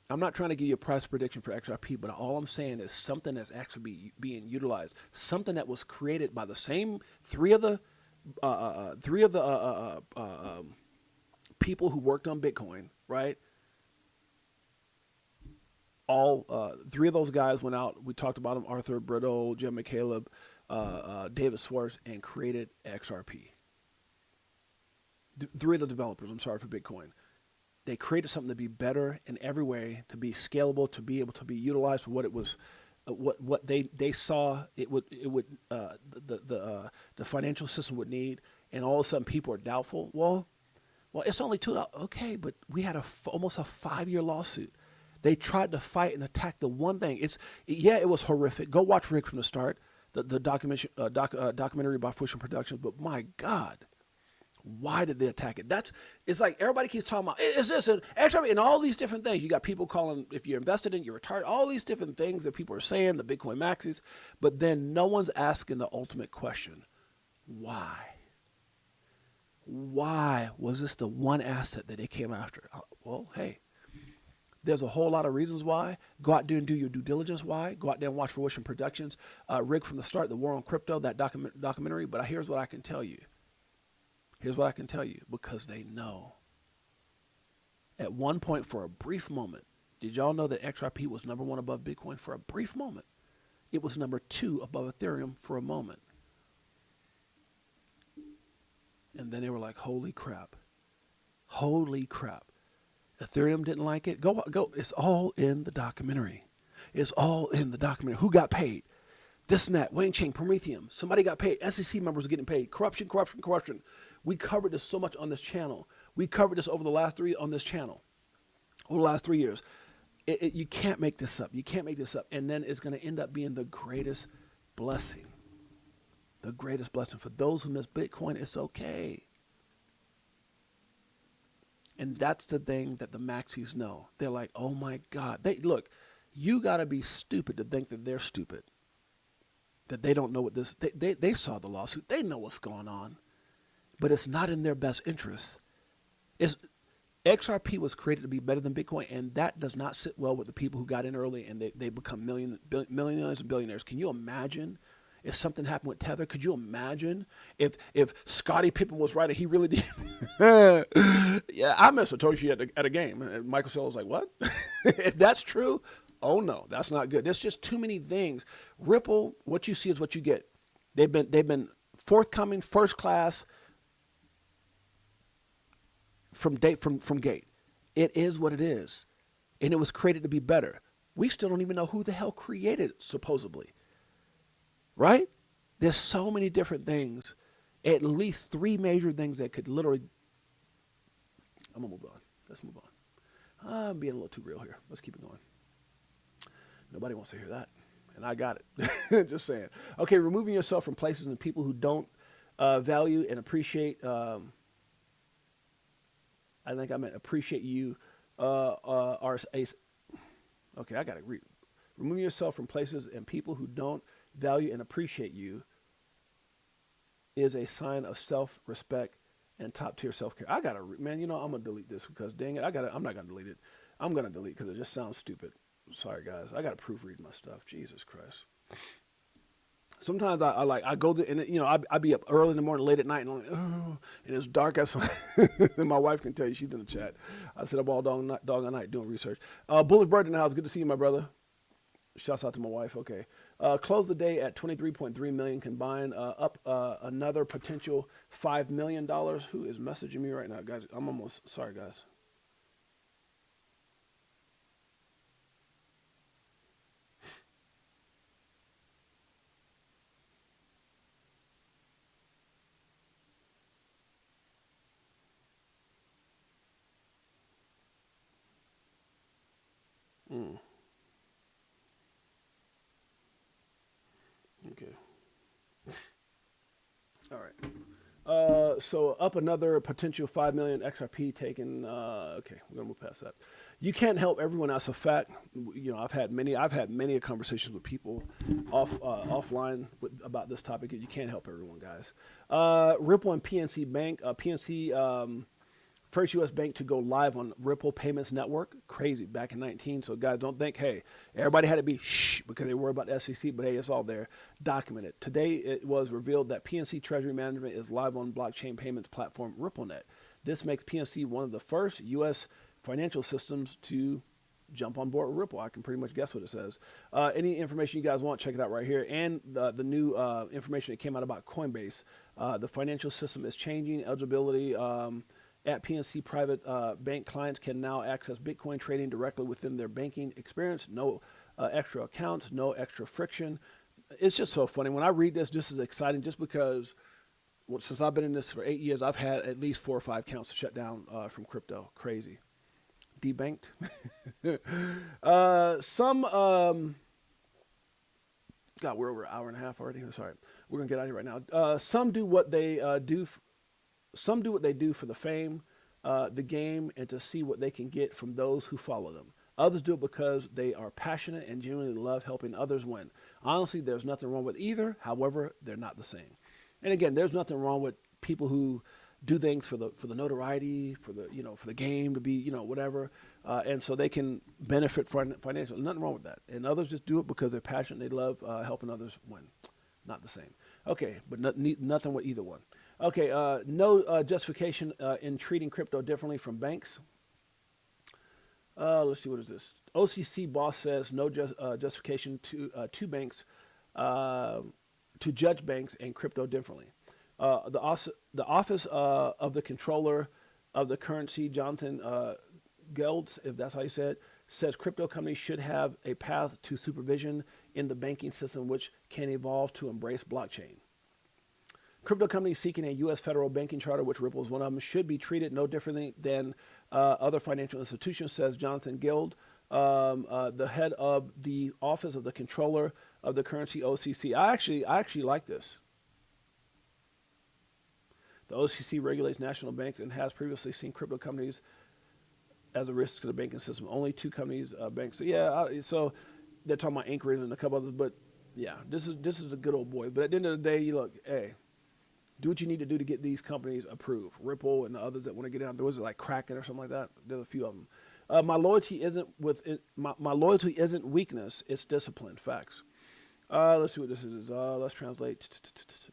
I'm not trying to give you a price prediction for XRP, but all I'm saying is something that's actually being utilized, something that was created by the same three of the people who worked on Bitcoin, right? All 3 of those guys went out. We talked about them: Arthur Britto, Jim McCaleb, David Schwartz, and created XRP. 3 of the developers, I'm sorry, for Bitcoin. They created something to be better in every way, to be scalable, to be able to be utilized for what it was, what they saw the financial system would need, and all of a sudden people are doubtful. Well, it's only $2. Okay, but we had almost a 5-year lawsuit. They tried to fight and attack the one thing. It was horrific. Go watch Rick from the start, the documentary by Fusion Productions. But my God. Why did they attack it? It's like everybody keeps talking about, is this an XRP and all these different things. You got people calling, if you're invested in, you're retarded, all these different things that people are saying, the Bitcoin maxis, but then no one's asking the ultimate question. Why? Why was this the one asset that they came after? Well, hey, there's a whole lot of reasons why. Go out there and do your due diligence. Why? Go out there and watch Fruition Productions, Rick from the Start, The War on Crypto, that documentary. But here's what I can tell you. Because they know. At one point, for a brief moment, did y'all know that XRP was number 1 above Bitcoin for a brief moment? It was number 2 above Ethereum for a moment. And then they were like, holy crap. Ethereum didn't like it. Go. It's all in the documentary. Who got paid? This and that, Wayne Chain, Prometheum. Somebody got paid. SEC members are getting paid. Corruption. We covered this so much on this channel. We covered this over the last 3 years. You can't make this up. And then it's going to end up being the greatest blessing. The greatest blessing. For those who miss Bitcoin, it's okay. And that's the thing that the maxis know. They're like, oh my God. Look, you got to be stupid to think that they're stupid. That they don't know what this, they saw the lawsuit. They know what's going on. But it's not in their best interest. XRP was created to be better than Bitcoin, and that does not sit well with the people who got in early and they become millionaires and billionaires. Can you imagine if something happened with Tether? Could you imagine if Scottie Pippen was right and he really did? Yeah, I met Satoshi at a game, and Michael Saylor was like, what? If that's true, oh no, that's not good. There's just too many things. Ripple, what you see is what you get. They've been forthcoming, first class, from gate. It is what it is. And it was created to be better. We still don't even know who the hell created it, supposedly. Right? There's so many different things. At least 3 major things that could literally... I'm going to move on. Let's move on. I'm being a little too real here. Let's keep it going. Nobody wants to hear that. And I got it. Just saying. Okay, removing yourself from places and people who don't value and appreciate... I think I meant appreciate you. Okay, I got to read. Remove yourself from places and people who don't value and appreciate you is a sign of self-respect and top-tier self-care. I got to, man, I'm going to delete this because, dang it, I'm not going to delete it. I'm going to delete because it just sounds stupid. Sorry, guys. I got to proofread my stuff. Jesus Christ. Sometimes I go there and I be up early in the morning, late at night, and I'm like, oh, and it's dark outside. And my wife can tell you, she's in the chat. I sit up all dog night doing research. Bullish Bird in the house. Good to see you, my brother. Shouts out to my wife. Okay. Close the day at 23.3 million combined. Up another potential $5 million. Who is messaging me right now, guys? I'm almost sorry, guys. So up another potential 5 million XRP taken. Okay, we're gonna move past that. You can't help everyone. That's a fact. You know, I've had many conversations with people offline about this topic. You can't help everyone, guys. Ripple and PNC Bank. PNC, first U.S. bank to go live on Ripple Payments Network. Crazy, back in 19. So guys, don't think, hey, everybody had to be shh because they worry about the SEC, but hey, it's all there, documented. Today, it was revealed that PNC Treasury Management is live on blockchain payments platform RippleNet. This makes PNC one of the first U.S. financial systems to jump on board with Ripple. I can pretty much guess what it says. Any information you guys want, check it out right here. And the new information that came out about Coinbase. The financial system is changing. Eligibility at PNC private bank clients can now access Bitcoin trading directly within their banking experience. No extra accounts, no extra friction. It's just so funny. When I read this, this is exciting just because since I've been in this for 8 years, I've had at least 4 or 5 accounts shut down from crypto. Crazy. Debanked. God, we're over an hour and a half already. Sorry. We're going to get out of here right now. Some do what they do. Some do what they do for the fame, the game, and to see what they can get from those who follow them. Others do it because they are passionate and genuinely love helping others win. Honestly, there's nothing wrong with either. However, they're not the same. And again, there's nothing wrong with people who do things for the notoriety, for the game to be, whatever, and so they can benefit financially. Nothing wrong with that. And others just do it because they're passionate. They love helping others win. Not the same. Okay, but nothing with either one. Okay, no justification in treating crypto differently from banks. Let's see, what is this? OCC boss says no justification to banks to judge banks and crypto differently. The office of the controller of the currency, Jonathan Gelds, if that's how you say it, says crypto companies should have a path to supervision in the banking system, which can evolve to embrace blockchain. Crypto companies seeking a U.S. federal banking charter, which Ripple is one of them, should be treated no differently than other financial institutions, says Jonathan Gild, the head of the Office of the Controller of the Currency, OCC. I actually like this. The OCC regulates national banks and has previously seen crypto companies as a risk to the banking system. Only 2 companies, banks. So yeah, so they're talking about Anchorage and a couple others, but yeah, this is a good old boy. But at the end of the day, you look, hey, do what you need to do to get these companies approved. Ripple and the others that want to get out. There was like Kraken or something like that. There's a few of them. My loyalty isn't weakness. It's discipline. Facts. Let's see what this is. Let's translate.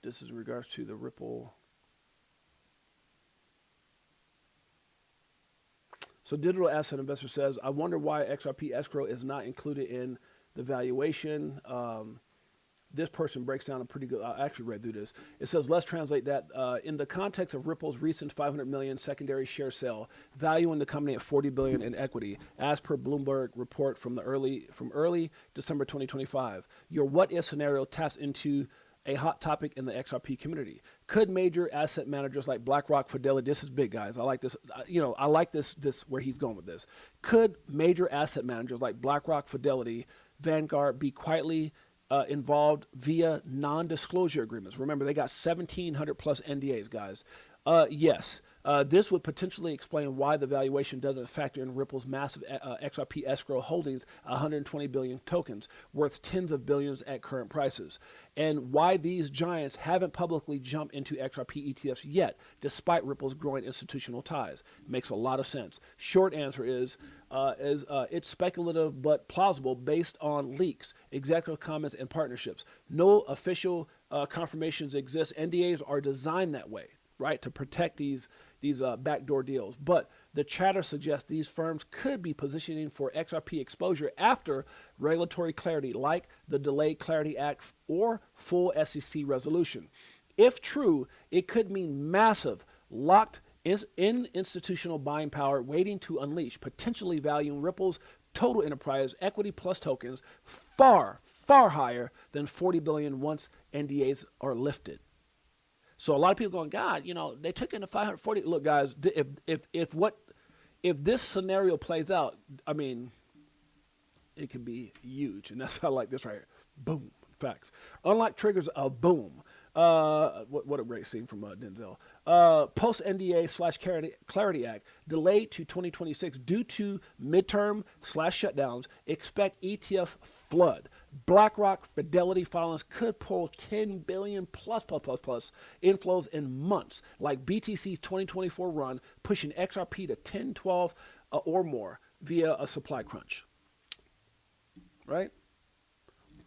This is in regards to the Ripple. So digital asset investor says, I wonder why XRP escrow is not included in the valuation. This person breaks down a pretty good, I actually read through this. It says, let's translate that. In the context of Ripple's recent 500 million secondary share sale, valuing the company at 40 billion in equity, as per Bloomberg report from early December 2025. Your what-if scenario taps into a hot topic in the XRP community. Could major asset managers like BlackRock, Fidelity, this is big, guys. I like this. I like this where he's going with this. Could major asset managers like BlackRock, Fidelity, Vanguard be quietly involved via non-disclosure agreements? Remember, they got 1,700 plus NDAs, guys. Yes. This would potentially explain why the valuation doesn't factor in Ripple's massive XRP escrow holdings, 120 billion tokens, worth tens of billions at current prices, and why these giants haven't publicly jumped into XRP ETFs yet, despite Ripple's growing institutional ties. Makes a lot of sense. Short answer is it's speculative but plausible based on leaks, executive comments, and partnerships. No official confirmations exist. NDAs are designed that way, right, to protect these backdoor deals. But the chatter suggests these firms could be positioning for XRP exposure after regulatory clarity, like the Delayed Clarity Act or full SEC resolution. If true, it could mean massive, locked in institutional buying power waiting to unleash, potentially valuing Ripple's total enterprise equity plus tokens far, far higher than 40 billion once NDAs are lifted. So a lot of people going, God, they took in the 540. Look, guys, if this scenario plays out, I mean, it can be huge, and that's how I like this right here. Boom, facts. Unlike triggers of boom, What a great scene from Denzel. Post NDA/Clarity Act delayed to 2026 due to midterm/shutdowns. Expect ETF flood. BlackRock Fidelity filings could pull 10 billion plus inflows in months, like BTC's 2024 run, pushing XRP to 10, 12 or more via a supply crunch. Right?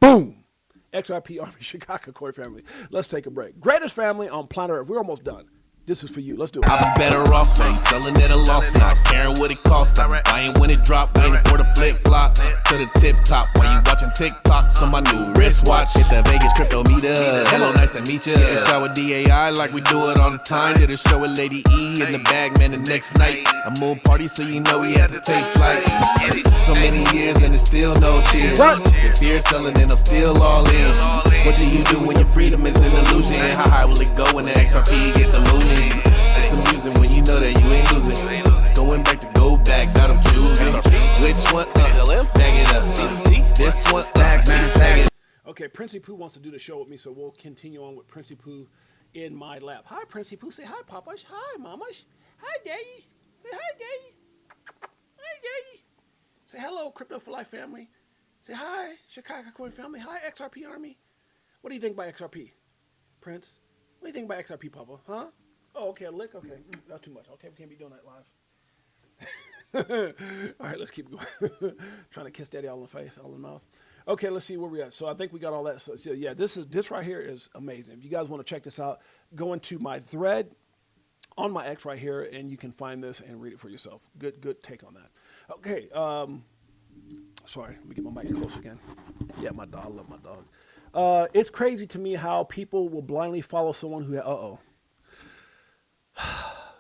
Boom. XRP Army Chicago Core family. Let's take a break. Greatest family on planet Earth. We're almost done. This is for you. Let's do it. I'll be better off now. You selling at a loss, not caring what it costs. I ain't when it drop, waiting for the flip flop to the tip top. While you watching TikToks on my new wristwatch. Hit the Vegas crypto meter. Hello, nice to meet ya. Shower DAI like we do it all the time. Did a show with Lady E in the bag, man, the next night. A moon party, so you know we had to take flight. So many years and it's still no cheers. If you're selling, then I'm still all in. What do you do when your freedom is an illusion? How high will it go when the XRP get the mooning? It's amusing when you know that you ain't losing. Going back to go back, got them choosing. Which one? Bag it up. This one? Bag it up. Okay, Princey Pooh wants to do the show with me, so we'll continue on with Princey Pooh in my lap. Hi, Princey Pooh. Say hi, Papash. Hi, Mamash. Hi, Daddy. Say hi, Daddy. Hi, Daddy. Say hello, Crypto for Life family. Say hi, Chicago Coin family. Hi, XRP Army. What do you think about XRP, Prince? What do you think about XRP, Papa? Huh? Oh, okay, a lick? Okay, that's too much. Okay, we can't be doing that live. All right, let's keep going. Trying to kiss Daddy all in the face, all in the mouth. Okay, let's see where we're at. So I think we got all that. So yeah, this right here is amazing. If you guys want to check this out, go into my thread on my X right here, and you can find this and read it for yourself. Good take on that. Okay, sorry, let me get my mic close again. Yeah, my dog, I love my dog. It's crazy to me how people will blindly follow someone who,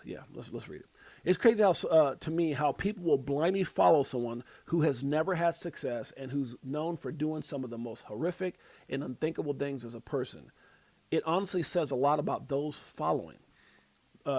yeah, let's read it. It's crazy how, to me, how people will blindly follow someone who has never had success and who's known for doing some of the most horrific and unthinkable things as a person. It honestly says a lot about those following.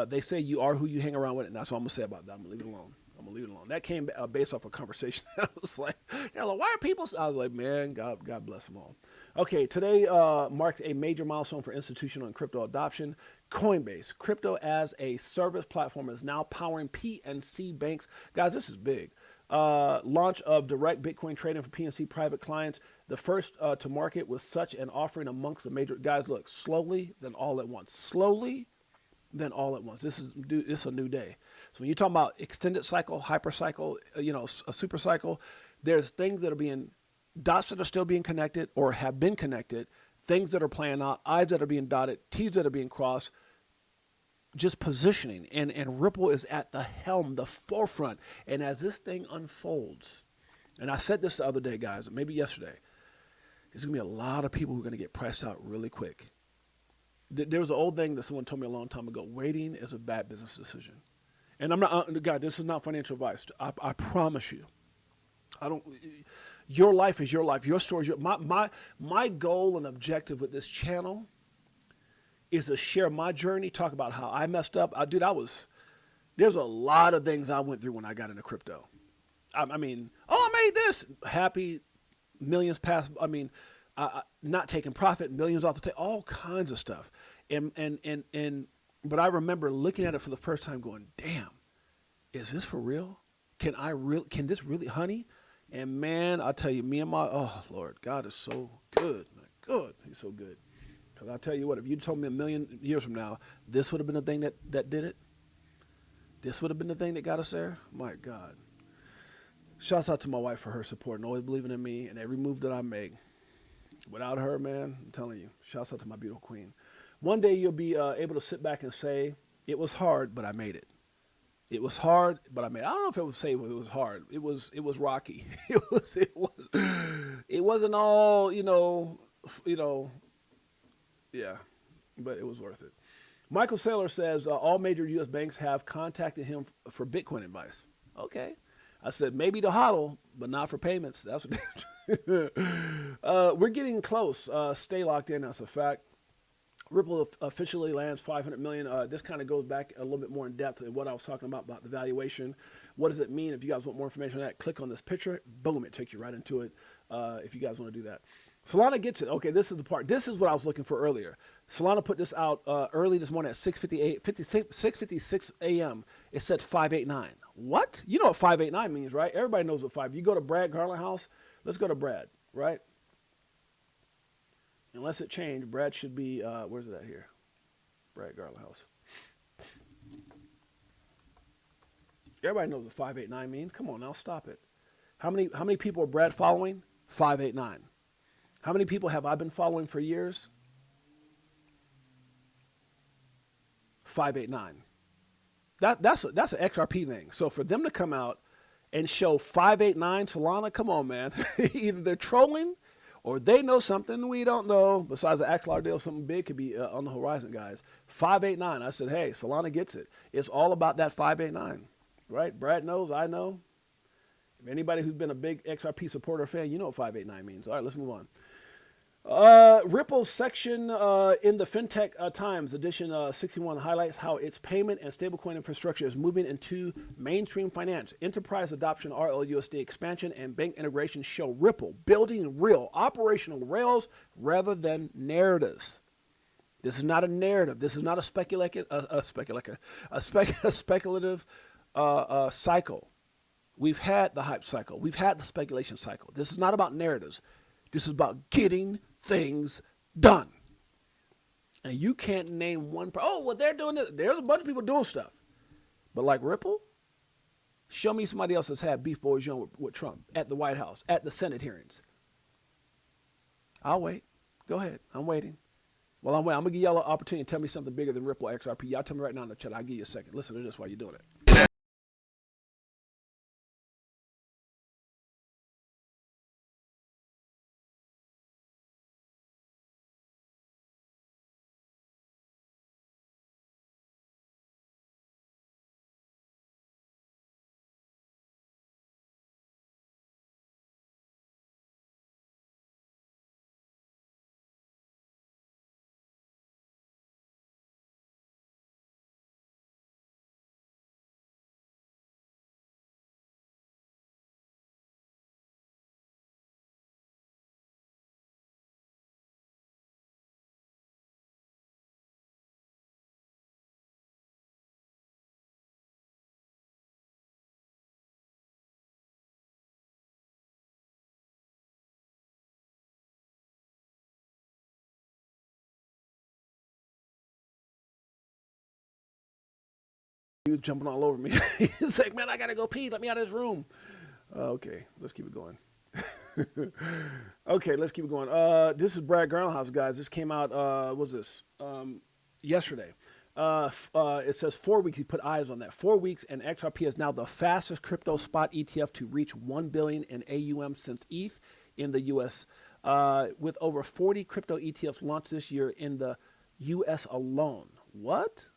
They say you are who you hang around with, and that's what I'm going to say about that. I'm going to leave it alone. That came based off a conversation. I was like, why are people? I was like, man, God bless them all. Okay, today marks a major milestone for institutional and crypto adoption. Coinbase, crypto as a service platform, is now powering PNC banks. Guys, this is big. Launch of direct Bitcoin trading for PNC private clients, the first to market with such an offering amongst the major. Guys, look, slowly, then all at once. Slowly, then all at once. This is a new day. So when you talk about extended cycle, hyper cycle, a super cycle, there's things that are being, dots that are still being connected or have been connected, things that are playing out, I's that are being dotted, T's that are being crossed, just positioning. And Ripple is at the helm, the forefront. And as this thing unfolds, and I said this the other day, guys, maybe yesterday, there's going to be a lot of people who are going to get priced out really quick. There was an old thing that someone told me a long time ago: waiting is a bad business decision. And I'm not, God, this is not financial advice. I promise you. Your life is your life. Your story is my goal and objective with this channel is to share my journey, talk about how I messed up. There's a lot of things I went through when I got into crypto. I made this. Happy, millions past. Not taking profit, millions off the table, all kinds of stuff. But I remember looking at it for the first time going, damn, is this for real? Can this really, honey? And man, I'll tell you, oh Lord, God is so good. Good. He's so good. Because I'll tell you what, if you told me a million years from now, this would have been the thing that did it. This would have been the thing that got us there. My God. Shouts out to my wife for her support and always believing in me and every move that I make. Without her, man, I'm telling you, shouts out to my beautiful queen. One day you'll be able to sit back and say, it was hard, but I made it. It was hard, but I made it. I don't know if it would say it was hard. It was rocky. It wasn't all, yeah, but it was worth it. Michael Saylor says all major U.S. banks have contacted him for Bitcoin advice. Okay. I said, maybe to hodl, but not for payments. That's what we're getting close. Stay locked in. That's a fact. Ripple officially lands $500 million. This kind of goes back a little bit more in depth in what I was talking about the valuation. What does it mean? If you guys want more information on that, click on this picture. Boom, it takes you right into it if you guys want to do that. Solana gets it. Okay, this is the part. This is what I was looking for earlier. Solana put this out early this morning at 6:56 a.m. It said 589. What? You know what 589 means, right? Everybody knows what 5. You go to Brad Garland house. Let's go to Brad, right? Unless it changed, Brad should be, where's it at here? Brad Garland house. Everybody knows what 589 means. Come on now, stop it. How many people are Brad following? 589. How many people have I been following for years? 589. That's an XRP thing. So for them to come out and show 589 Solana, come on, man. Either they're trolling or they know something we don't know. Besides the Axlar deal, something big could be on the horizon, guys. 589. I said, hey, Solana gets it. It's all about that 589, right? Brad knows. I know. If anybody who's been a big XRP supporter fan, you know what 589 means. All right, let's move on. Ripple's section in the FinTech Times, edition 61, highlights how its payment and stablecoin infrastructure is moving into mainstream finance. Enterprise adoption, RLUSD expansion, and bank integration show Ripple building real operational rails rather than narratives. This is not a narrative. This is not a speculative cycle. We've had the hype cycle. We've had the speculation cycle. This is not about narratives. This is about getting things done. And you can't name one. Oh, well, they're doing this. There's a bunch of people doing stuff. But like Ripple, show me somebody else that's had beef boys with Trump at the White House, at the Senate hearings. I'll wait. Go ahead. I'm waiting. Well, I'm waiting. I'm going to give y'all an opportunity to tell me something bigger than Ripple XRP. Y'all tell me right now in the chat. I'll give you a second. Listen to this while you're doing it. He was jumping all over me. He's like, man, I got to go pee. Let me out of this room. Okay, let's keep it going. Okay, let's keep it going. This is Brad Garlinghouse, guys. This came out, what was this? Yesterday. It says 4 weeks. He put eyes on that. 4 weeks, and XRP is now the fastest crypto spot ETF to reach 1 billion in AUM since ETH in the U.S., with over 40 crypto ETFs launched this year in the U.S. alone. What?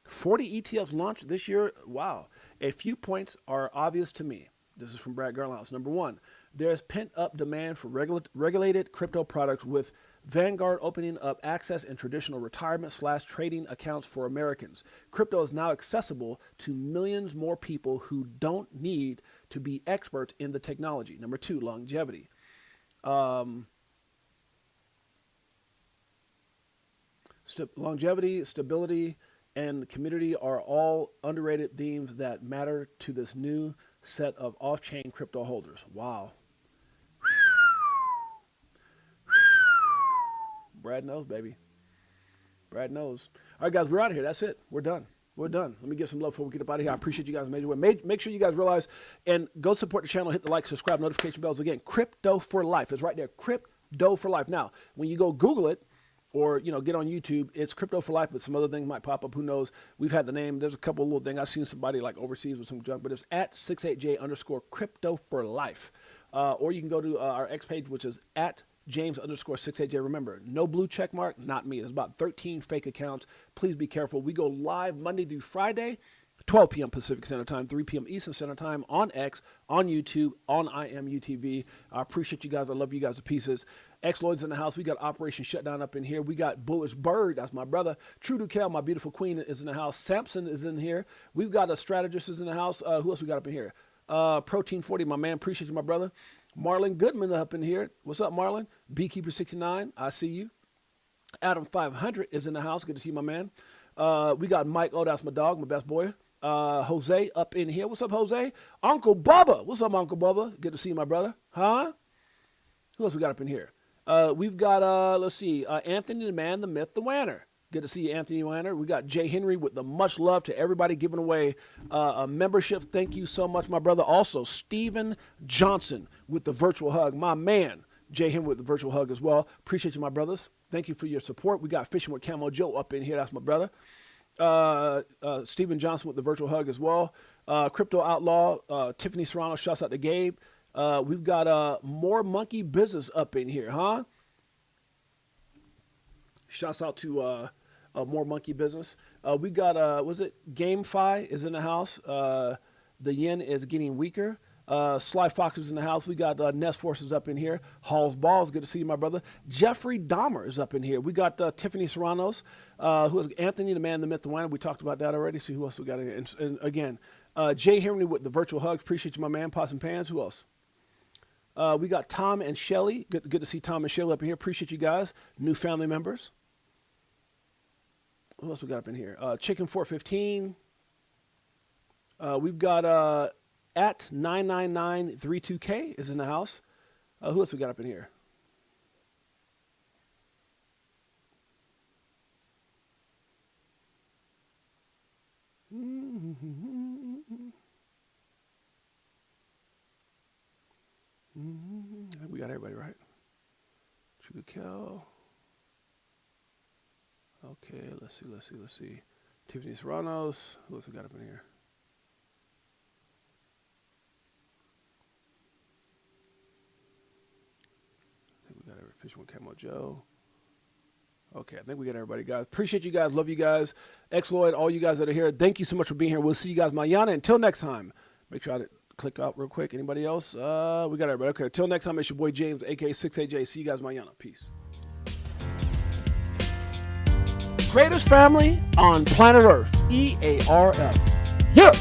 40 ETFs launched this year? Wow. A few points are obvious to me. This is from Brad Garlinghouse. Number one, there's pent-up demand for regulated crypto products, with Vanguard opening up access and traditional retirement/trading accounts for Americans. Crypto is now accessible to millions more people who don't need to be experts in the technology. Number two, longevity. Longevity, stability, and community are all underrated themes that matter to this new set of off-chain crypto holders. Wow. Brad knows, baby. Brad knows. All right, guys, we're out of here. That's it. We're done. We're done. Let me give some love before we get up out of here. I appreciate you guys in a major way. Make sure you guys realize and go support the channel. Hit the like, subscribe, notification bells. Again, Crypto for Life. It's right there. Crypto for Life. Now, when you go Google it, or, get on YouTube, it's Crypto for Life, but some other things might pop up. Who knows? We've had the name. There's a couple of little things. I've seen somebody like overseas with some junk, but it's at 68J_Crypto for Life. Or you can go to our X page, which is at James_68J. Remember, no blue check mark, not me. There's about 13 fake accounts. Please be careful. We go live Monday through Friday, 12 p.m. Pacific Standard Time, 3 p.m. Eastern Standard Time on X, on YouTube, on IMUTV. I appreciate you guys. I love you guys to pieces. X-Lloyd's in the house. We got Operation Shutdown up in here. We got Bullish Bird. That's my brother. True Ducal, my beautiful queen, is in the house. Samson is in here. We've got a strategist is in the house. Who else we got up in here? Protein 40, my man. Appreciate you, my brother. Marlon Goodman up in here. What's up, Marlon? Beekeeper 69. I see you. Adam 500 is in the house. Good to see my man. We got Mike. Oh, that's my dog, my best boy. Jose up in here. What's up, Jose? Uncle Bubba. What's up, Uncle Bubba? Good to see you, my brother. Huh? Who else we got up in here? We've got, let's see, Anthony the Man, the Myth, the Wanner. Good to see you, Anthony Wanner. We got Jay Henry with the much love to everybody giving away a membership. Thank you so much, my brother. Also, Stephen Johnson with the virtual hug. My man, Jay Henry with the virtual hug as well. Appreciate you, my brothers. Thank you for your support. We got Fishing with Camo Joe up in here. That's my brother. Stephen Johnson with the virtual hug as well. Crypto Outlaw, Tiffany Serrano, shouts out to Gabe. We've got More Monkey Business up in here, huh? Shouts out to More Monkey Business. We got, was it GameFi is in the house. The yen is getting weaker. Sly Fox is in the house. We got Nest Forces up in here. Hall's Balls, good to see you, my brother. Jeffrey Dahmer is up in here. We got Tiffany Serranos, who is Anthony, the Man, the Myth, the Winer. We talked about that already. See who else we got in here. And again, Jay Henry with the virtual hugs. Appreciate you, my man. Pots and Pans. Who else? We got Tom and Shelly. Good to see Tom and Shelly up in here. Appreciate you guys. New family members. Who else we got up in here? Chicken 415. We've got at 99932K is in the house. Who else we got up in here? We got everybody, right? True Cal. Okay, let's see. Tiffany Serranos. Who else we got up in here? I think we got every Fishing with Camo Joe. Okay, I think we got everybody, guys. Appreciate you guys. Love you guys. X-Lloyd, all you guys that are here. Thank you so much for being here. We'll see you guys mañana. Until next time. Make sure I click out real quick. Anybody else? We got everybody. Okay, until next time, it's your boy James, a.k.a. 6AJ. See you guys mañana. Peace. Greatest family on planet Earth. EARF. Yeah.